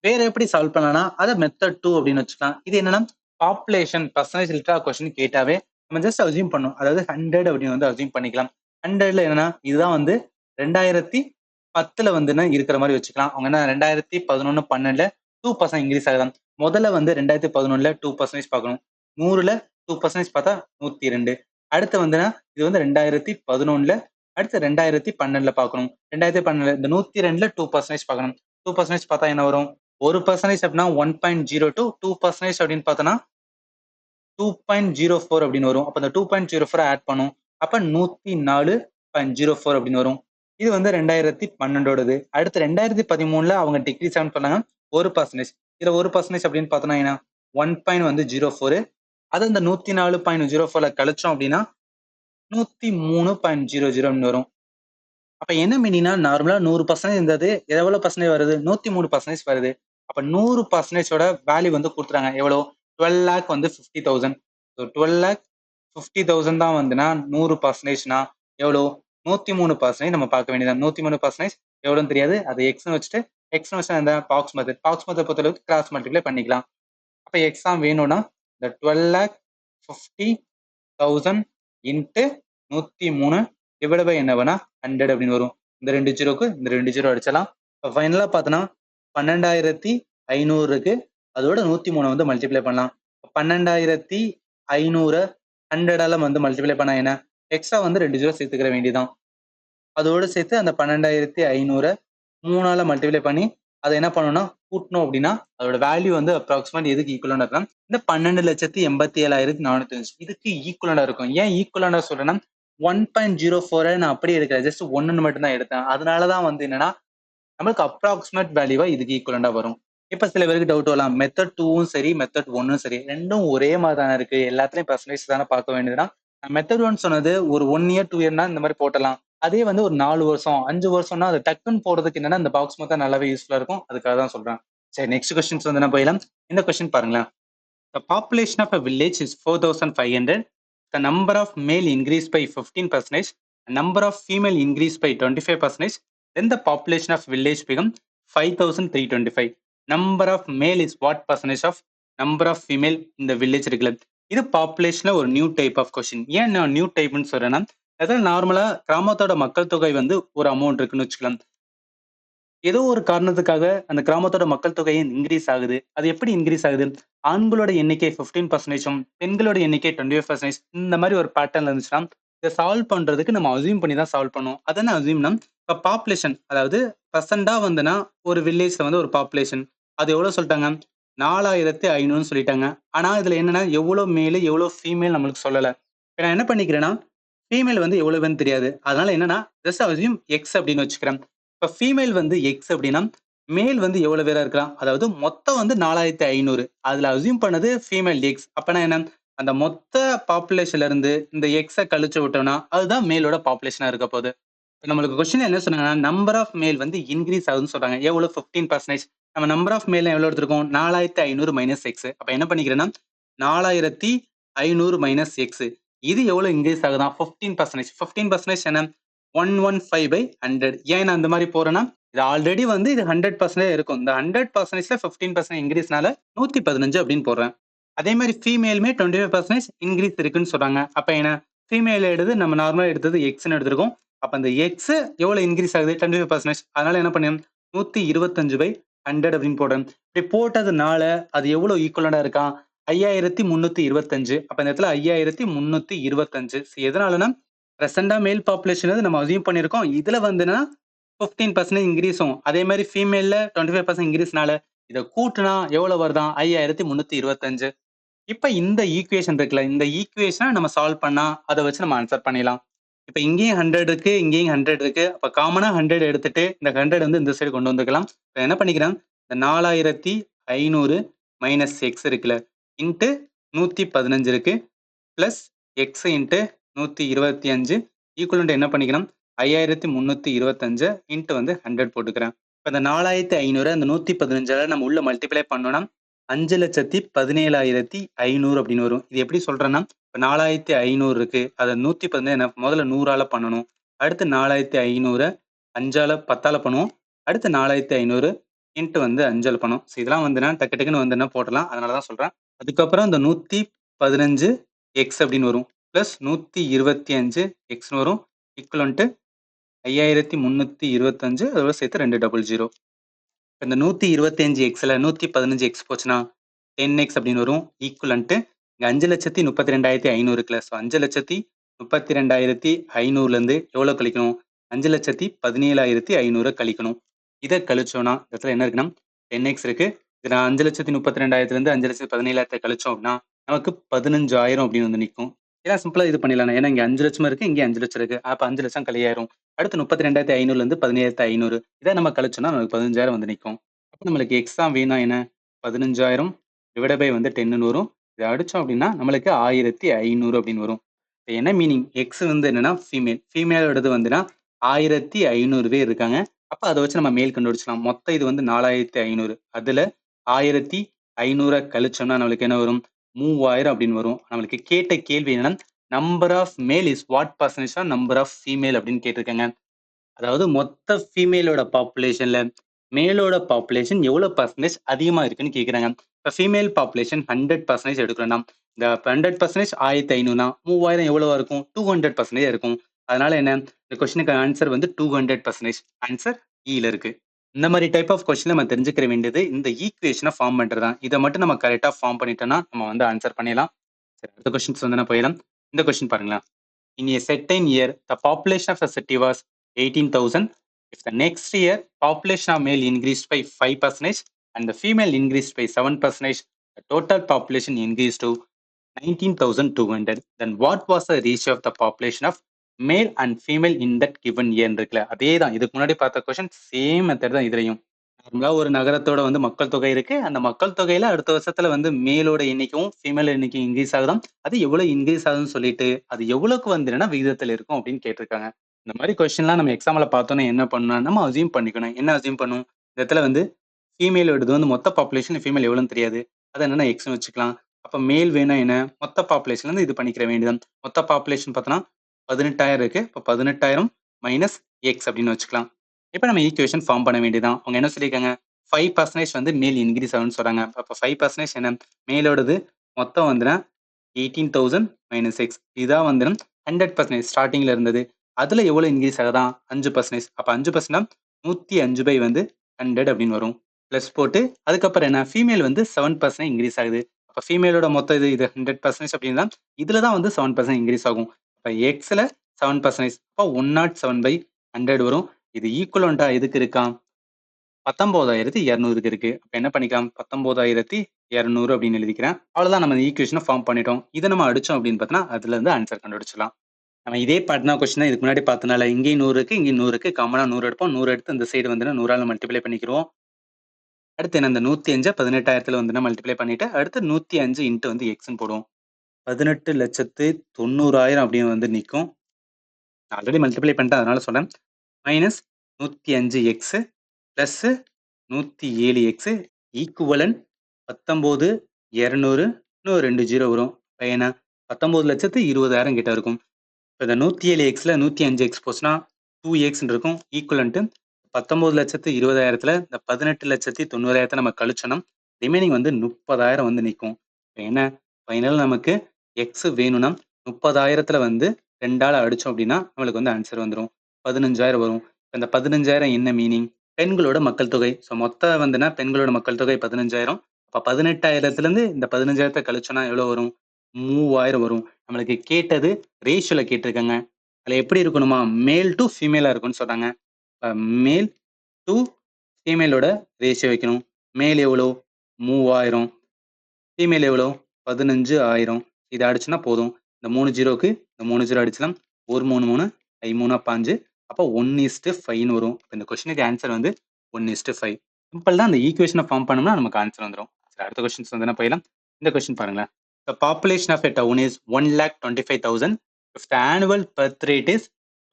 வேற எப்படி சால்வ் பண்ணலாம்னா அதை மெத்தட் 2 அப்படின்னு வச்சுக்கலாம். இது என்னன்னா பாப்புலேஷன் பர்சன்டேஜ் ரிலேட்டட் கொஸ்டின் கேட்டாவே நம்ம ஜஸ்ட் அசியூம் பண்ணும். அதாவது 100 அப்படின்னு வந்து அசியூம் பண்ணிக்கலாம். 100ல என்னன்னா இதுதான் வந்து 2010ல வந்து இருக்கிற மாதிரி வச்சுக்கலாம். அவங்க என்ன 2011-12ல 2% இன்க்ரீஸ் ஆகுதான். முதல்ல வந்து 2011ல 2% பார்க்கணும். 100ல 2% பார்த்தா 102. அடுத்து வந்துன்னா இது வந்து 2011ல, அடுத்து 2012ல பார்க்கணும். 2012 இந்த 102ல 2% பார்க்கணும். 2% பார்த்தா என்ன வரும்? 1% அப்படின்னா 1.02, 2% அப்படின்னு பார்த்தோன்னா 2.04 அப்படின்னு வரும். அப்ப இந்த 2.04 ஆட் பண்ணும். அப்ப 104.04 அப்படின்னு வரும். இது வந்து 2012ஓடது. அடுத்து 2013ல அவங்க டிக்ரீஸ் ஆகும்னு சொன்னாங்க 1%. இதுல 1% அப்படின்னு பார்த்தோம்னா என்ன? 1.04. அது இந்த 104.04ல கழிச்சோம் அப்படின்னா 103.00 வரும். அப்ப என்ன மீனிங்னா நார்மலா 100% இருந்தது எவ்வளவு பர்சன்டேஜ் வருது? 103% வருது. அப்ப 100%ஓட வேல்யூ வந்து கொடுத்துறாங்க. எவ்வளவு? 12,50,000. 12,50,000 தான் வந்துன்னா 100%னா எவ்வளவு? 103% நம்ம பார்க்க வேண்டியதான். 103% எவ்வளவுன்னு தெரியாது. அது எக்ஸ்னு வச்சுட்டு எக்ஸ்னு வச்சு அந்த பாக்ஸ் மெத்தட் பொறுத்தளவுக்கு கிராஸ் மல்டிப்ளை பண்ணிக்கலாம். அப்ப எக்ஸாம் வேணும்னா இந்த 12,50,000 இன்ட்டு 103 டிவைட் பை என்ன வேணா 100 அப்படின்னு வரும். இந்த 2 ஜீரோக்கு இந்த 2 ஜீரோ அடிச்சலாம். இப்போ ஃபைனலா பார்த்தோன்னா 12,500 இருக்கு. அதோட 103 வந்து மல்டிப்ளை பண்ணலாம். 12,500 100ஆல வந்து மல்டிப்ளை பண்ணா என்ன? எக்ஸ்ட்ரா வந்து 2 ஜீரோ சேர்த்துக்கிற வேண்டியதான். அதோட சேர்த்து அந்த 12,500 3ஆல மல்டிப்ளை பண்ணி அதை என்ன பண்ணணும்னா கூட்டணும் அப்படின்னா அதோட வேல்யூ வந்து அப்ராக்சிமேட் எதுக்கு ஈக்குவலண்டா இருக்கலாம்? இந்த 12,87,405 இதுக்கு ஈக்குவலண்டா இருக்கும். ஏன் ஈக்குவலண்டா சொல்றேன்னா 1.04 நான் அப்படியே எடுக்கிறேன். ஜஸ்ட் 1ன்னு மட்டும் தான் எடுத்தேன். அதனாலதான் வந்து என்னன்னா நம்மளுக்கு அப்ராக்சிமேட் வேல்யூவா இதுக்கு ஈக்குவலண்டா வரும். இப்ப சில பேருக்கு டவுட் வரலாம். மெத்தட் 2வும் சரி, மெத்தட் 1ம் சரி, ரெண்டும் ஒரே மாதிரி தானே இருக்கு. எல்லாத்துலயும் பெர்சன்டேஜ் தானே பார்க்க வேண்டியதுன்னா மெத்தட் 1 சொன்னது ஒரு 1 இயர் 2 இயர்னா இந்த மாதிரி போட்டலாம். அதே வந்து ஒரு 4 வருஷம் 5 வருஷம்னா அது டக்குன்னு போடுறதுக்கு என்னன்னா இந்த பாக்ஸ் மொத்தம் நல்லாவே யூஸ்ஃபுல்லா இருக்கும். அதுக்காக தான் சொல்றேன். சரி, நெக்ஸ்ட் கொஸ்டின்ஸ் வந்து நான் போயிடலாம். இந்த கொஸ்டின் பாருங்களேன். The population of a village is 4,500. The number of male increased by 15%. The number of female increased by 25%. Then the population of village become 5,325. Number of male is what percentage of number of female in the village இருக்குல்ல. இது பாப்புலேஷன்ல ஒரு நியூ டைப் ஆஃப் கொஸ்டின். ஏன் நான் நியூ டைப்னு சொல்றேன்னா அதாவது நார்மலா கிராமத்தோட மக்கள் தொகை வந்து ஒரு அமௌண்ட் இருக்குன்னு வச்சுக்கலாம். ஏதோ ஒரு காரணத்துக்காக அந்த கிராமத்தோட மக்கள் தொகை இன்க்ரீஸ் ஆகுது. அது எப்படி இன்க்ரீஸ் ஆகுது? ஆண்களோட எண்ணிக்கை 15%ம் பெண்களோட எண்ணிக்கை 25% இந்த மாதிரி ஒரு பேட்டர்ன்ல இருந்துச்சுன்னா இதை சால்வ் பண்றதுக்கு நம்ம அசியூம் பண்ணி தான் சால்வ் பண்ணுவோம். அது என்ன அசியூம்னா இப்போ பாப்புலேஷன் அதாவது பர்சன்டா வந்துன்னா ஒரு வில்லேஜ்ல வந்து ஒரு பாப்புலேஷன் அது எவ்வளவு சொல்லிட்டாங்க? 4,500 சொல்லிட்டாங்க. ஆனா இதுல என்னன்னா எவ்வளவு மேலு எவ்வளவு ஃபீமேல் நம்மளுக்கு சொல்லல. இப்ப நான் என்ன பண்ணிக்கிறேன்னா ஃபீமேல் வந்து எவ்வளவுன்னு தெரியாது. அதனால என்னன்னா ஜஸ்ட் அசியூம் எக்ஸ் அப்படின்னு வச்சுக்கிறேன். இப்ப ஃபீமேல் வந்து எக்ஸ் அப்படின்னா மேல் வந்து எவ்வளவு பேரா இருக்கலாம்? அதாவது மொத்தம் வந்து 4,500 அதுல அசியூம் பண்ணது ஃபீமேல் எக்ஸ். அப்பனா என்ன? அந்த மொத்த பாப்புலேஷன்ல இருந்து இந்த எக்ஸ கழிச்சு விட்டோம்னா அதுதான் மேலோட பாப்புலேஷனா இருக்க போகுது. நம்மளுக்கு கொஸ்டின் என்ன சொன்னாங்கன்னா நம்பர் ஆஃப் மேல் வந்து இன்க்ரீஸ் ஆகுதுன்னு சொல்றாங்க. எவ்வளவு 15%. நம்ம நம்பர் ஆஃப் மேல் எவ்வளவு எடுத்திருக்கோம்? 4,500 மைனஸ் எக்ஸ். அப்ப என்ன பண்ணிக்கிறேன்னா 4,500 மைனஸ் எக்ஸ் இது எவ்வளவு இன்க்ரீஸ் ஆகுதான்? 15%. 15% என்ன? 115/100. ஏன் நான் அந்த மாதிரி போறேன்னா இது ஆல்ரெடி வந்து இது 100% இருக்கும். இந்த 100%ல 15% இன்க்ரீஸ்னால 115 அப்படின்னு போடுறேன். அதே மாதிரி ஃபீமேலுமே 25% இன்க்ரீஸ் இருக்குன்னு சொல்றாங்க. அப்ப என்ன? ஃபீமேல் எடுத்து நம்ம நார்மலா எடுத்தது எக்ஸ்ன்னு எடுத்திருக்கோம். அப்ப அந்த எக்ஸ் எவ்வளவு இன்க்ரீஸ் ஆகுது? 25%. அதனால என்ன பண்ணேன்? 125/100 அப்படின்னு போடுறேன். இப்படி போட்டதுனால அது எவ்வளவு ஈக்குவலண்டா இருக்கான்? 5,325. அப்ப இந்த இடத்துல 5,325. எதனாலன்னா பிரசண்டா மேல் பாப்புலேஷன் நம்ம அசியூம் பண்ணிருக்கோம். இதுல வந்துன்னா 15% இன்க்ரீஸும் அதே மாதிரி ஃபீமேல்ல 25% இன்க்ரீஸ்னால இதை கூட்டுனா எவ்வளவு வருதான்? 5,325. இப்ப இந்த ஈக்குவேஷன் இருக்குல்ல இந்த ஈக்குவேஷனை நம்ம சால்வ் பண்ணா அதை வச்சு நம்ம ஆன்சர் பண்ணிடலாம். இப்ப இங்கேயும் 100 இருக்கு இங்கேயும் 100 இருக்கு. அப்ப காமனா 100 எடுத்துட்டு இந்த 100 வந்து இந்த சைடு கொண்டு வந்துக்கலாம். என்ன பண்ணிக்கிறேன்? இந்த 4,500 மைனஸ் எக்ஸ் இருக்குல்ல இன்ட்டு 115 இருக்கு பிளஸ் எக்ஸ் இன்ட்டு 125 ஈக்குவலண்ட் என்ன பண்ணிக்கிறோம்? 5,325 இன்ட்டு வந்து 100 போட்டுக்கிறேன். இப்ப இந்த 4,500 அந்த 115 நம்ம உள்ள மல்டிப்ளை பண்ணோம்னா 5,17,500 அப்படின்னு வரும். இது எப்படி சொல்றேன்னா இப்ப 4,500 இருக்கு. அதை 115 முதல்ல 100ஆல பண்ணணும். அடுத்து 4,500 5ஆல 10ஆல பண்ணுவோம். அடுத்து 4,500 இன்ட்டு வந்து 5ஆல பண்ணுவோம். இதெல்லாம் வந்துன்னா டக்கு டக்குன்னு வந்துன்னா போடலாம். அதனாலதான் சொல்றேன். அதுக்கப்புறம் இந்த 115 எக்ஸ் அப்படின்னு வரும். பிளஸ் 125 எக்ஸ்னு வரும். ஈக்குவலன்ட்டு 5,325 அதோட சேர்த்து 2 00. இந்த 125 எக்ஸ்ல 115 எக்ஸ் போச்சுன்னா 10x அப்படின்னு வரும். ஈக்குவலன்ட்டு இங்க 5,32,500 இருக்குல்ல. ஸோ 5,32,500ல இருந்து எவ்வளவு கழிக்கணும்? 5,17,500 கழிக்கணும். இதை கழிச்சோம்னா இந்த இடத்துல என்ன இருக்குன்னா 10x இருக்கு. இது நான் 5,32,500 இருந்து 5,17,500 கழிச்சோம் அப்படின்னா நமக்கு 15,000 அப்படின்னு வந்து நிற்கும். இதெல்லாம் சிம்பிளா இது பண்ணிடலாம். ஏன்னா இங்க 5 லட்சம் இருக்கு இங்கே 5 லட்சம் இருக்கு. அப்ப 5 லட்சம் கழியாயிரும். அடுத்து 32,500ல இருந்து 17,500 இதை நம்ம கழிச்சோம்னா நமக்கு 15,000 வந்து நிற்கும். அப்ப நம்மளுக்கு எக்ஸா வேணும் என்ன? 15,000 டிவைட் பை வந்து 10ன்னு வரும். இதை அடிச்சோம் அப்படின்னா நம்மளுக்கு 1,500 அப்படின்னு வரும். என்ன மீனிங்? எக்ஸ் வந்து என்னன்னா ஃபீமேல். ஃபீமேலோடது வந்துன்னா 1,500 பேர் இருக்காங்க. அப்ப அதை வச்சு நம்ம மேல் கண்டுபிடிச்சலாம். மொத்தம் இது வந்து 4,500. அதுல 1,500 கழிச்சோம்னா நம்மளுக்கு என்ன வரும்? 3,000 அப்படின்னு வரும். நம்மளுக்கு கேட்ட கேள்வி என்னன்னா number of male is what percentage of number of female அப்படின்னு கேட்டிருக்காங்க. அதாவது மொத்த ஃபீமேலோட பாப்புலேஷன்ல மேலோட பாப்புலேஷன் எவ்வளவு பர்சன்டேஜ் அதிகமா இருக்குன்னு கேக்குறாங்க. இப்ப ஃபீமேல் பாப்புலேஷன் 100% எடுக்கிறோம்னா இந்த 100% 1500 தான். 3000 எவ்வளவா இருக்கும்? 200% இருக்கும். அதனால என்ன? இந்த கொஸ்டினுக்கு ஆன்சர் வந்து 200%. ஆன்சர் ல இருக்கு. இந்த மாதிரி டைப் ஆஃப் கொஸ்டின் நம்ம தெரிஞ்சுக்கிற வேண்டியது இந்த ஈக்குவேஷனை ஃபார்ம் பண்றது தான். இதை மட்டும் நம்ம கரெக்டா ஃபார்ம் பண்ணிட்டோம்னா நம்ம வந்து ஆன்சர் பண்ணிடலாம். சரி, அடுத்த கொஸ்டின்ஸ் வந்து நான் போயிடலாம். இந்த கொஸ்டின் பாருங்களேன். In a certain year, the population of the city was 18,000. If the next year population of male increased by 5% and the female increased by 7%, the total population increased to 19,200. Then what was the ratio of the population of male and female in that given year இருக்குல்ல, அதே தான் இதுக்கு முன்னாடி பார்த்த கொஸ்டின் சேம் மெத்தட் தான் இதுலயும். நார்மலா ஒரு நகரத்தோட வந்து மக்கள் தொகை இருக்கு. அந்த மக்கள் தொகையில அடுத்த வருஷத்துல வந்து மேலோட எண்ணிக்கையும் ஃபீமேல் எண்ணிக்கையும் இன்க்ரீஸ் ஆகுதாம். அது எவ்வளவு இன்க்ரீஸ் ஆகுதுன்னு சொல்லிட்டு அது எவ்வளவுக்கு வந்து விகிதத்துல இருக்கும் அப்படின்னு கேட்டிருக்காங்க. இந்த மாதிரி கொஸ்டின்லாம் நம்ம எக்ஸாம்ல பார்த்தோன்னா என்ன பண்ணணும், நம்ம அசியூம் பண்ணிக்கணும். என்ன அசியூம் பண்ணும்? இந்த இடத்துல வந்து ஃபீமேலோடது வந்து மொத்த பாப்புலேஷன் ஃபீமேல் எவ்வளவுன்னு தெரியாது. அதை என்னன்னா எக்ஸ்னு வச்சுக்கலாம். அப்ப மேல் வேணா என்ன மொத்த பாப்புலேஷன்ல இருந்து இது பண்ணிக்கிற வேண்டியதான். மொத்த பாப்புலேஷன் பார்த்தோன்னா 18,000 இருக்கு. இப்போ 18,000 மைனஸ் எக்ஸ் அப்படின்னு வச்சுக்கலாம். இப்போ நம்ம ஈக்குவேஷன் ஃபார்ம் பண்ண வேண்டியதான். அவங்க என்ன சொல்லியிருக்காங்க? 5% வந்து மேல் இன்க்ரீஸ் ஆகும்னு சொல்றாங்க. அப்போ 5% என்ன? மேலோடது மொத்தம் வந்துனா 18,000 மைனஸ் எக்ஸ். இதான் வந்து 100% ஸ்டார்டிங்ல இருந்தது. அதுல எவ்வளவு இன்க்ரீஸ் ஆகுதா? 5%. அப்ப 5% 105 பை வந்து 100 அப்படின்னு வரும். பிளஸ் போட்டு அதுக்கப்புறம் என்ன? ஃபீமேல் வந்து 7% இன்க்ரீஸ் ஆகுது. அப்ப ஃபீமேலோட மொத்தம் இது 100% அப்படின்னா இதுல தான் வந்து 7% இன்க்ரீஸ் ஆகும். அப்ப எக்ஸ்ல 7%. அப்போ 107/100 வரும். இது ஈக்குவலண்டா எதுக்கு இருக்கா? 19,200க்கு இருக்கு. அப்ப என்ன பண்ணிக்கலாம்? 19,200 அப்படின்னு எழுதிக்கிறேன். அவ்வளவுதான், நம்ம ஈக்குவேஷனை ஃபார்ம் பண்ணிட்டோம். இதை நம்ம அடிச்சோம் அப்படின்னு பார்த்தோம்னா அதுல இருந்து ஆன்சர் கண்டுபிடிச்சலாம். நம்ம இதே பார்ட்னா கொஸ்டின் இதுக்கு முன்னாடி பார்த்தனால இங்கேயும் 100 இருக்கு, இங்கேயும் 100 இருக்கு. காமனா 100 எடுப்போம். 100 எடுத்து இந்த சைடு வந்து 100ஆல மல்டிப்ளை பண்ணிக்கிறோம். அடுத்து என்ன? இந்த 105 18,000ல வந்து மல்டிப்ளை பண்ணிட்டு அடுத்து 105 இன்ட்டு வந்து எக்ஸ்ன்னு போடுவோம். 18,90,000 அப்படின்னு வந்து நிற்கும். ஆல்ரெடி மல்டிப்ளை பண்ணிட்டேன் அதனால சொல்றேன். மைனஸ் 105 எக்ஸ் பிளஸ் 107 எக்ஸ் ஈக்குவலன் 19,200 இன்னும் 2 ஜீரோ வரும். என்ன? 19,20,000 கிட்ட இருக்கும். இப்போ இந்த 107 எக்ஸ்ல 105 எக்ஸ் போச்சுன்னா 2x இருக்கும். ஈக்குவலன்ட்டு 19,20,000த்துல இந்த 18,90,000 நம்ம கழிச்சோம்னா ரிமைனிங் வந்து 30,000 வந்து நிற்கும். என்ன? ஃபைனல் நமக்கு எக்ஸ் வேணும்னா 30,000த்துல வந்து 2ஆல அடிச்சோம் அப்படின்னா நம்மளுக்கு வந்து ஆன்சர் வந்துடும். 15,000 வரும். இந்த 15,000 என்ன மீனிங்? பெண்களோட மக்கள் தொகை. ஸோ மொத்தம் வந்துன்னா பெண்களோட மக்கள் தொகை 15,000. அப்போ 18,000த்துல இருந்து இந்த 15,000 கழிச்சோம்னா எவ்வளவு வரும்? 3,000 வரும். நம்மளுக்கு கேட்டது ரேஷியோல கேட்டிருக்காங்க. அதுல எப்படி இருக்கணுமா? மேல் டு ஃபீமேலா இருக்கும்னு சொல்றாங்க. மேல் டு ஃபீமேலோட ரேஷியோ வைக்கணும். மேல் எவ்வளோ? 3,000. ஃபீமேல் எவ்வளோ? 15,000. இதை அடிச்சுன்னா போதும். இந்த 3 ஜீரோக்கு இந்த 3 ஜீரோ அடிச்சலாம். 1 3 3 5 3 5. அப்போ 1:5ன்னு வரும். இந்த கொஸ்டினுக்கு ஆன்சர் வந்து 1:5. சிம்பிள் தான். அந்த ஈக்குவேஷனை ஃபார்ம் பண்ணோம்னா நமக்கு ஆன்சர் வந்துடும். சரி, அடுத்த கொஸ்டின்ஸ் வந்து என்ன போயிடலாம். இந்த கொஸ்டின் பாருங்களேன். The population of a town is 1,25,000. If the annual birth rate is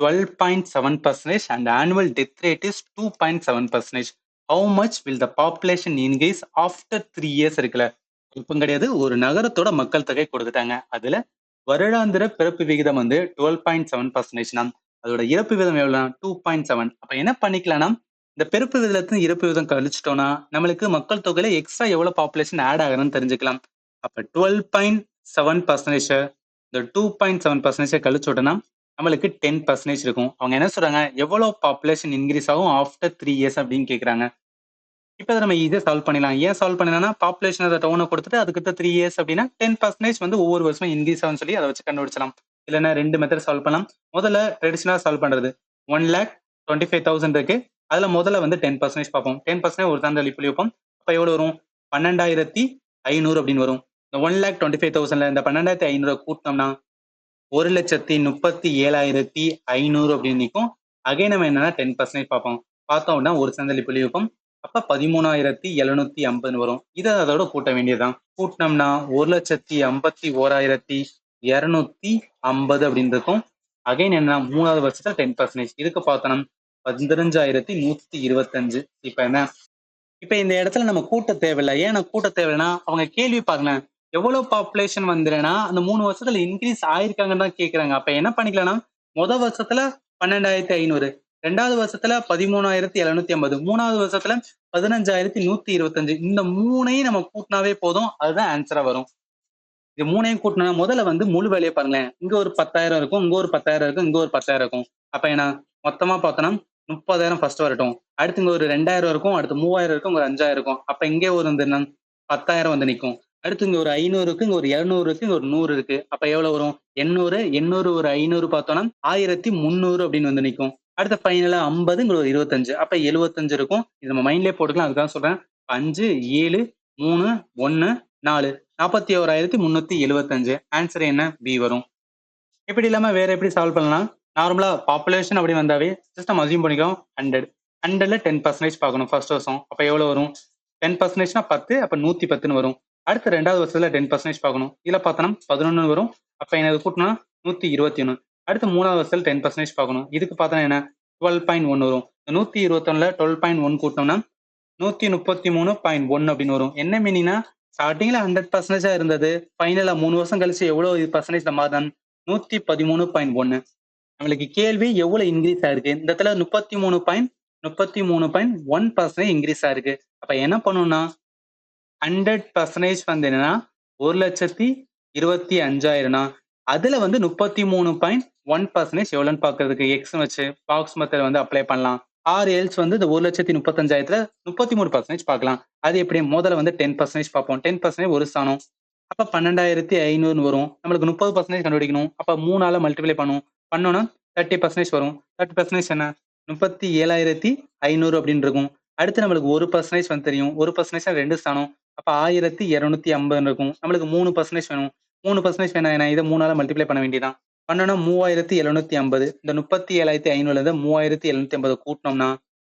12.7% and the annual death rate is 2.7%, how much will the population increase after 3 years இருக்குல்ல? இப்போ கிடையாது, ஒரு நகரத்தோட மக்கள் தொகை கொடுத்துட்டாங்க. அதுல வருடாந்திர பிறப்பு விகிதம் வந்து 12.7%. அதோட இறப்பு விகிதம் எவ்வளோ? 2.7. அப்ப என்ன பண்ணிக்கலாம்னா இந்த பிறப்பு விகிதத்தின் இறப்பு விகிதம் கழிச்சிட்டோம்னா நம்மளுக்கு மக்கள் தொகையில எக்ஸ்ட்ரா எவ்வளவு பாப்புலேஷன் ஆட் ஆகுதுன்னு தெரிஞ்சுக்கலாம். அப்ப 12.7% இந்த 2.7% கழிச்சு விட்டோம்னா நம்மளுக்கு 10% இருக்கும். அவங்க என்ன சொல்றாங்க? எவ்வளவு பாப்புலேஷன் இன்க்ரீஸ் ஆகும் ஆஃப்டர் 3 இயர்ஸ் அப்படின்னு கேட்கறாங்க. இப்போ நம்ம இதை சால்வ் பண்ணிடலாம். ஏன் சால்வ் பண்ணலாம்னா பாப்புலேஷன் அதை டவுனை கொடுத்துட்டு அதுக்கிட்ட 3 இயர்ஸ் அப்படின்னா 10% வந்து ஒவ்வொரு வருஷமும் இன்க்ரீஸ் ஆகும்னு சொல்லி அதை வச்சு கண்டுபிடிச்சலாம். இல்லைன்னா 2 மெத்தட் சால்வ் பண்ணலாம். முதல்ல ட்ரெடிஷனலா சால்வ் பண்றது 1,25,000 இருக்கு. அதுல முதல்ல வந்து 10% பார்ப்போம். 10% ஒரு தாண்டல் இப்படி வைப்போம். அப்ப எவ்வளவு வரும்? 12,500 அப்படின்னு வரும். இந்த 1,25,000ல இந்த 12,500 கூட்டினோம்னா 1,37,500 அப்படின்னு நிற்கும். அகைன் நம்ம என்னன்னா 10% பார்ப்போம். பார்த்தோம் அப்படின்னா ஒரு சந்தல் இப்படி வைப்போம். அப்ப 13,750 வரும். இதை அதோட கூட்ட வேண்டியதுதான். கூட்டினோம்னா 1,51,250 அப்படின்னு இருக்கும். அகைன் என்ன? 3வது வருஷத்துல 10%. இதுக்கு பார்த்தோம் 15,125. இப்ப என்ன? இப்ப இந்த இடத்துல நம்ம கூட்ட தேவையில்லை. ஏன் நான் கூட்ட தேவைன்னா அவங்க கேள்வி பாருங்களேன். எவ்வளவு பாப்புலேஷன் வந்துருன்னா அந்த 3 வருஷத்துல இன்க்ரீஸ் ஆயிருக்காங்கன்னு தான் கேட்கறாங்க. அப்ப என்ன பண்ணிக்கலாம்னா முதல் வருஷத்துல 12,500, 2வது வருஷத்துல 13,750, 3வது வருஷத்துல 15,125. இந்த 3ஐயும் நம்ம கூட்டினாவே போதும். அதுதான் ஆன்சரா வரும். இது மூணையும் கூட்டினா முதல்ல வந்து முழு வேலையை பாருங்களேன். இங்க ஒரு 10,000 இருக்கும், இங்க ஒரு 10,000 இருக்கும், இங்க ஒரு 10,000 இருக்கும். அப்ப என்ன மொத்தமா பார்த்தோம்னா 30,000 ஃபர்ஸ்ட் வரட்டும். அடுத்து இங்க ஒரு 2,000 இருக்கும், அடுத்து 3,000 இருக்கும், இங்க ஒரு 5,000 இருக்கும். அப்ப இங்கே ஒரு வந்து என்ன 10,000 வந்து நிக்கும். அடுத்து இங்க ஒரு 500 இருக்கு, இங்க ஒரு 200 இருக்கு, இங்க ஒரு 100 இருக்கு. அப்ப எவ்வளவு வரும்? 800, 800 ஒரு 500 பார்த்தோம்னா 1,300 அப்படின்னு வந்து நிக்கும். அடுத்து ஃபைனலா 50, இங்க ஒரு 25. அப்ப 75 இருக்கும். இது நம்ம மைண்ட்லயே போட்டுக்கலாம். அதுதான் சொல்றேன். 5, 7, 3, 1, 4. 41,375. ஆன்சர் என்ன? பி வரும். இப்படி இல்லாம வேற எப்படி சால்வ் பண்ணலாம்? நார்மலா பாப்புலேஷன் அப்படி வந்தாவே ஜஸ்ட் நம்ம அசியூம் பண்ணிக்கிறோம் 100. 100ல 10% பார்க்கணும் ஃபர்ஸ்ட் வருஷம். அப்ப எவ்வளவு வரும்? 10%னா 10, அப்ப 110ன்னு வரும். அடுத்து 2வது வருஷத்துல 10% பார்க்கணும். இதுல பார்த்தோம்னா 11 வரும். அப்ப என்ன கூட்டினா 121. அடுத்து 3வது வருஷத்துல 10% பார்க்கணும். இதுக்கு பார்த்தா என்ன 12.1 வரும். 121ல 12.1 கூட்டினோம்னா 133.1 அப்படின்னு வரும். என்ன மீனிங்னா ஸ்டார்டிங்ல 100% இருந்தது. ஃபைனலா 3 வருஷம் கழிச்சு எவ்வளவு பர்சன்டேஜ்ல மாறுதான் 113.1. நம்மளுக்கு கேள்வி எவ்வளவு இன்க்ரீஸ் ஆயிருக்கு? இந்த இடத்துல 33.1% இன்க்ரீஸ் ஆயிருக்கு. அப்ப என்ன பண்ணணும்னா 100% வந்து என்னன்னா 1,25,000 அதுல வந்து 33.1% எவ்வளவுன்னு பாக்குறதுக்கு எக்ஸ் வச்சு பாக்ஸ் மெத்தட் வந்து அப்ளை பண்ணலாம். ஆர் எல்ஸ் வந்து இந்த 1,35,000த்துல 33% பார்க்கலாம். அது எப்படி? முதல்ல வந்து 10% பார்ப்போம். 10% ஒரு ஸ்தானம். அப்ப 12,500 வரும். நம்மளுக்கு 30% கண்டுபிடிக்கணும். அப்ப 3ஆல மல்டிப்ளை பண்ணுவோம். பண்ணோம்னா 30% வரும். 30% என்ன? 37,500 அப்படின்னு இருக்கும். அடுத்து நம்மளுக்கு 1% வந்து தெரியும். 1% 2 ஸ்தானம். அப்ப 1,250 இருக்கும். நம்மளுக்கு 3% வேணும். 3% வேணா என்ன? இதை 3ஆல மல்டிப்ளை பண்ண வேண்டியதான். பண்ணோம்னா 3,750. இந்த 37,500ல இருந்து 3,750 கூட்டினோம்னா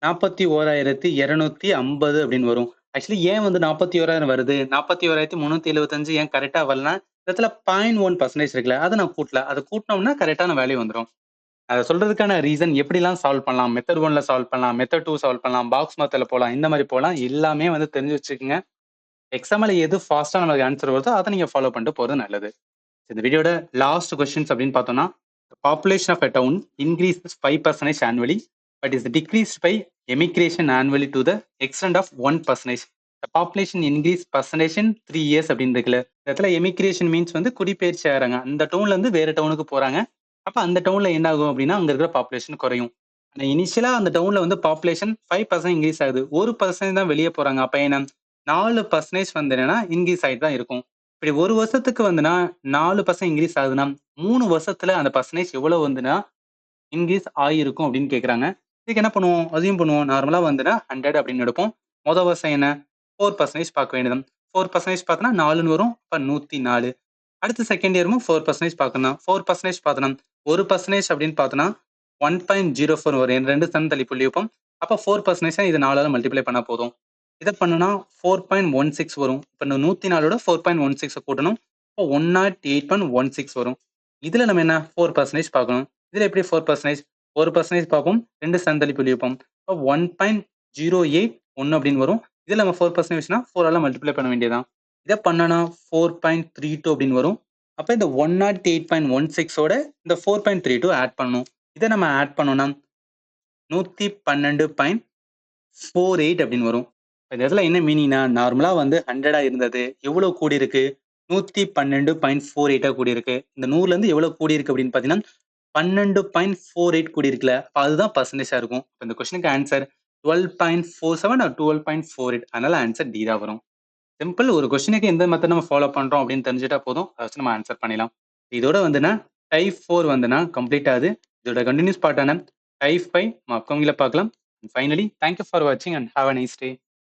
41,250 அப்படின்னு வரும். ஆக்சுவலி ஏன் வந்து 41,000 வருது? 41,375 ஏன் கரெக்டா வரலன்னா, இந்த இடத்துல 0.1% இருக்குல்ல, அதை நான் கூட்டல. அதை கூட்டினோம்னா கரெக்டான வேல்யூ வந்துரும். அதை சொல்றதுக்கான ரீசன் எப்படிலாம் சால்வ் பண்ணலாம்? மெத்தட் 1ல சால்வ் பண்ணலாம், மெத்தட் 2 சால்வ் பண்ணலாம், பாக்ஸ் மெத்தட்ல போலாம், இந்த மாதிரி போலாம். எல்லாமே வந்து தெரிஞ்சு வச்சுக்கோங்க. எக்ஸாம்ல எது ஃபாஸ்டா நமக்கு ஆன்சர் வருதோ அதை நீங்க ஃபாலோ பண்ணிட்டு போறது நல்லது. இந்த வீடியோட லாஸ்ட் கொஸ்டின்ஸ் அப்படின்னு பார்த்தோம்னா, population of a town increases 5% annually but is decreased by emigration annually to the extent of 1%. The population increase percentage in 3 years அப்படின்னு இருக்குல்ல, இந்த இடத்துல எமிக்ரேஷன் மீன்ஸ் வந்து குடிபெயர்ச்சி ஆகிறாங்க. அந்த டவுன்ல இருந்து வேற டவுனுக்கு போறாங்க. அப்ப அந்த டவுன்ல என்ன ஆகும் அப்படின்னா அங்க இருக்கிற பாப்புலேஷன் குறையும். ஆனா இனிஷியலா அந்த டவுன்ல வந்து பாப்புலேஷன் 5% இன்க்ரீஸ் ஆகுது. 1% தான் வெளியே போறாங்க. அப்ப என்ன 4% வந்து என்னன்னா இன்க்ரீஸ் ஆகிட்டு தான் இருக்கும். இப்படி ஒரு வருஷத்துக்கு வந்துன்னா 4% இன்க்ரீஸ் ஆகுதுன்னா 3 வருஷத்துல அந்த பர்சன்டேஜ் எவ்வளவு வந்துன்னா இன்க்ரீஸ் ஆகிருக்கும் அப்படின்னு கேட்குறாங்க. இதுக்கு என்ன பண்ணுவோம்? அதையும் பண்ணுவோம். நார்மலா வந்துன்னா 100 அப்படின்னு எடுப்போம். மொதல் வருஷம் என்ன 4% பார்க்க வேண்டியது. 4% பார்த்தோன்னா 4ன்னு வரும். அப்ப 104. அடுத்து செகண்ட் இயரும் 4% பார்க்கணும். 4% பார்த்தோன்னா 1% அப்படின்னு பார்த்தோன்னா 1.04 வரும். 2 சன் தள்ளி புள்ளி வைப்போம். அப்ப 4% இது 4ஆல மல்டிப்ளை பண்ணா போதும். இதை பண்ணுனா 4.16 வரும். இப்ப இந்த 104ஓட 4.16 கூட்டணும். இப்போ 108.16 வரும். இதுல நம்ம என்ன 4% பார்க்கணும். இதுல எப்படி 4%? 1% பார்ப்போம். 2 சந்தளி புள்ளி வைப்போம். இப்போ 1.081 அப்படின்னு வரும். இதுல நம்ம 4% வச்சுன்னா 4ஆல மல்டிப்ளை பண்ண வேண்டியதான். இதை பண்ணனா 4.32 அப்படின்னு வரும். அப்ப இந்த 108.16ஓட இந்த 4.32 ஆட் பண்ணணும். இதை நம்ம ஆட் பண்ணோம்னா 112.48 அப்படின்னு வரும். இந்த இடத்துல என்ன மீனிங்னா நார்மலா வந்து 100 இருந்தது எவ்வளவு கூடி இருக்கு 112.48 கூடி இருக்கு. இந்த 100ல இருந்து எவ்வளவு கூடி இருக்கு அப்படின்னு பாத்தீங்கன்னா 12.48 கூடி இருக்குல்ல, அதுதான் பர்சன்டேஜா இருக்கும். இந்த கொஸ்டினுக்கு ஆன்சர் 12.47 or 12.48. அதனால ஆன்சர் டி தான் வரும். சிம்பிள். ஒரு கொஸ்டினுக்கு எந்த மெத்தட் நம்ம ஃபாலோ பண்றோம் அப்படின்னு தெரிஞ்சுட்டா போதும், அதை வச்சு நம்ம ஆன்சர் பண்ணிடலாம். இதோட வந்துன்னா டைப் 4 வந்துன்னா கம்ப்ளீட் ஆகுது. இதோட கண்டினியூஸ் பார்ட்டான டைப் 5 அப்கமிங்ல பார்க்கலாம். ஃபைனலி தேங்க்யூ ஃபார் வாட்சிங் and have a nice day.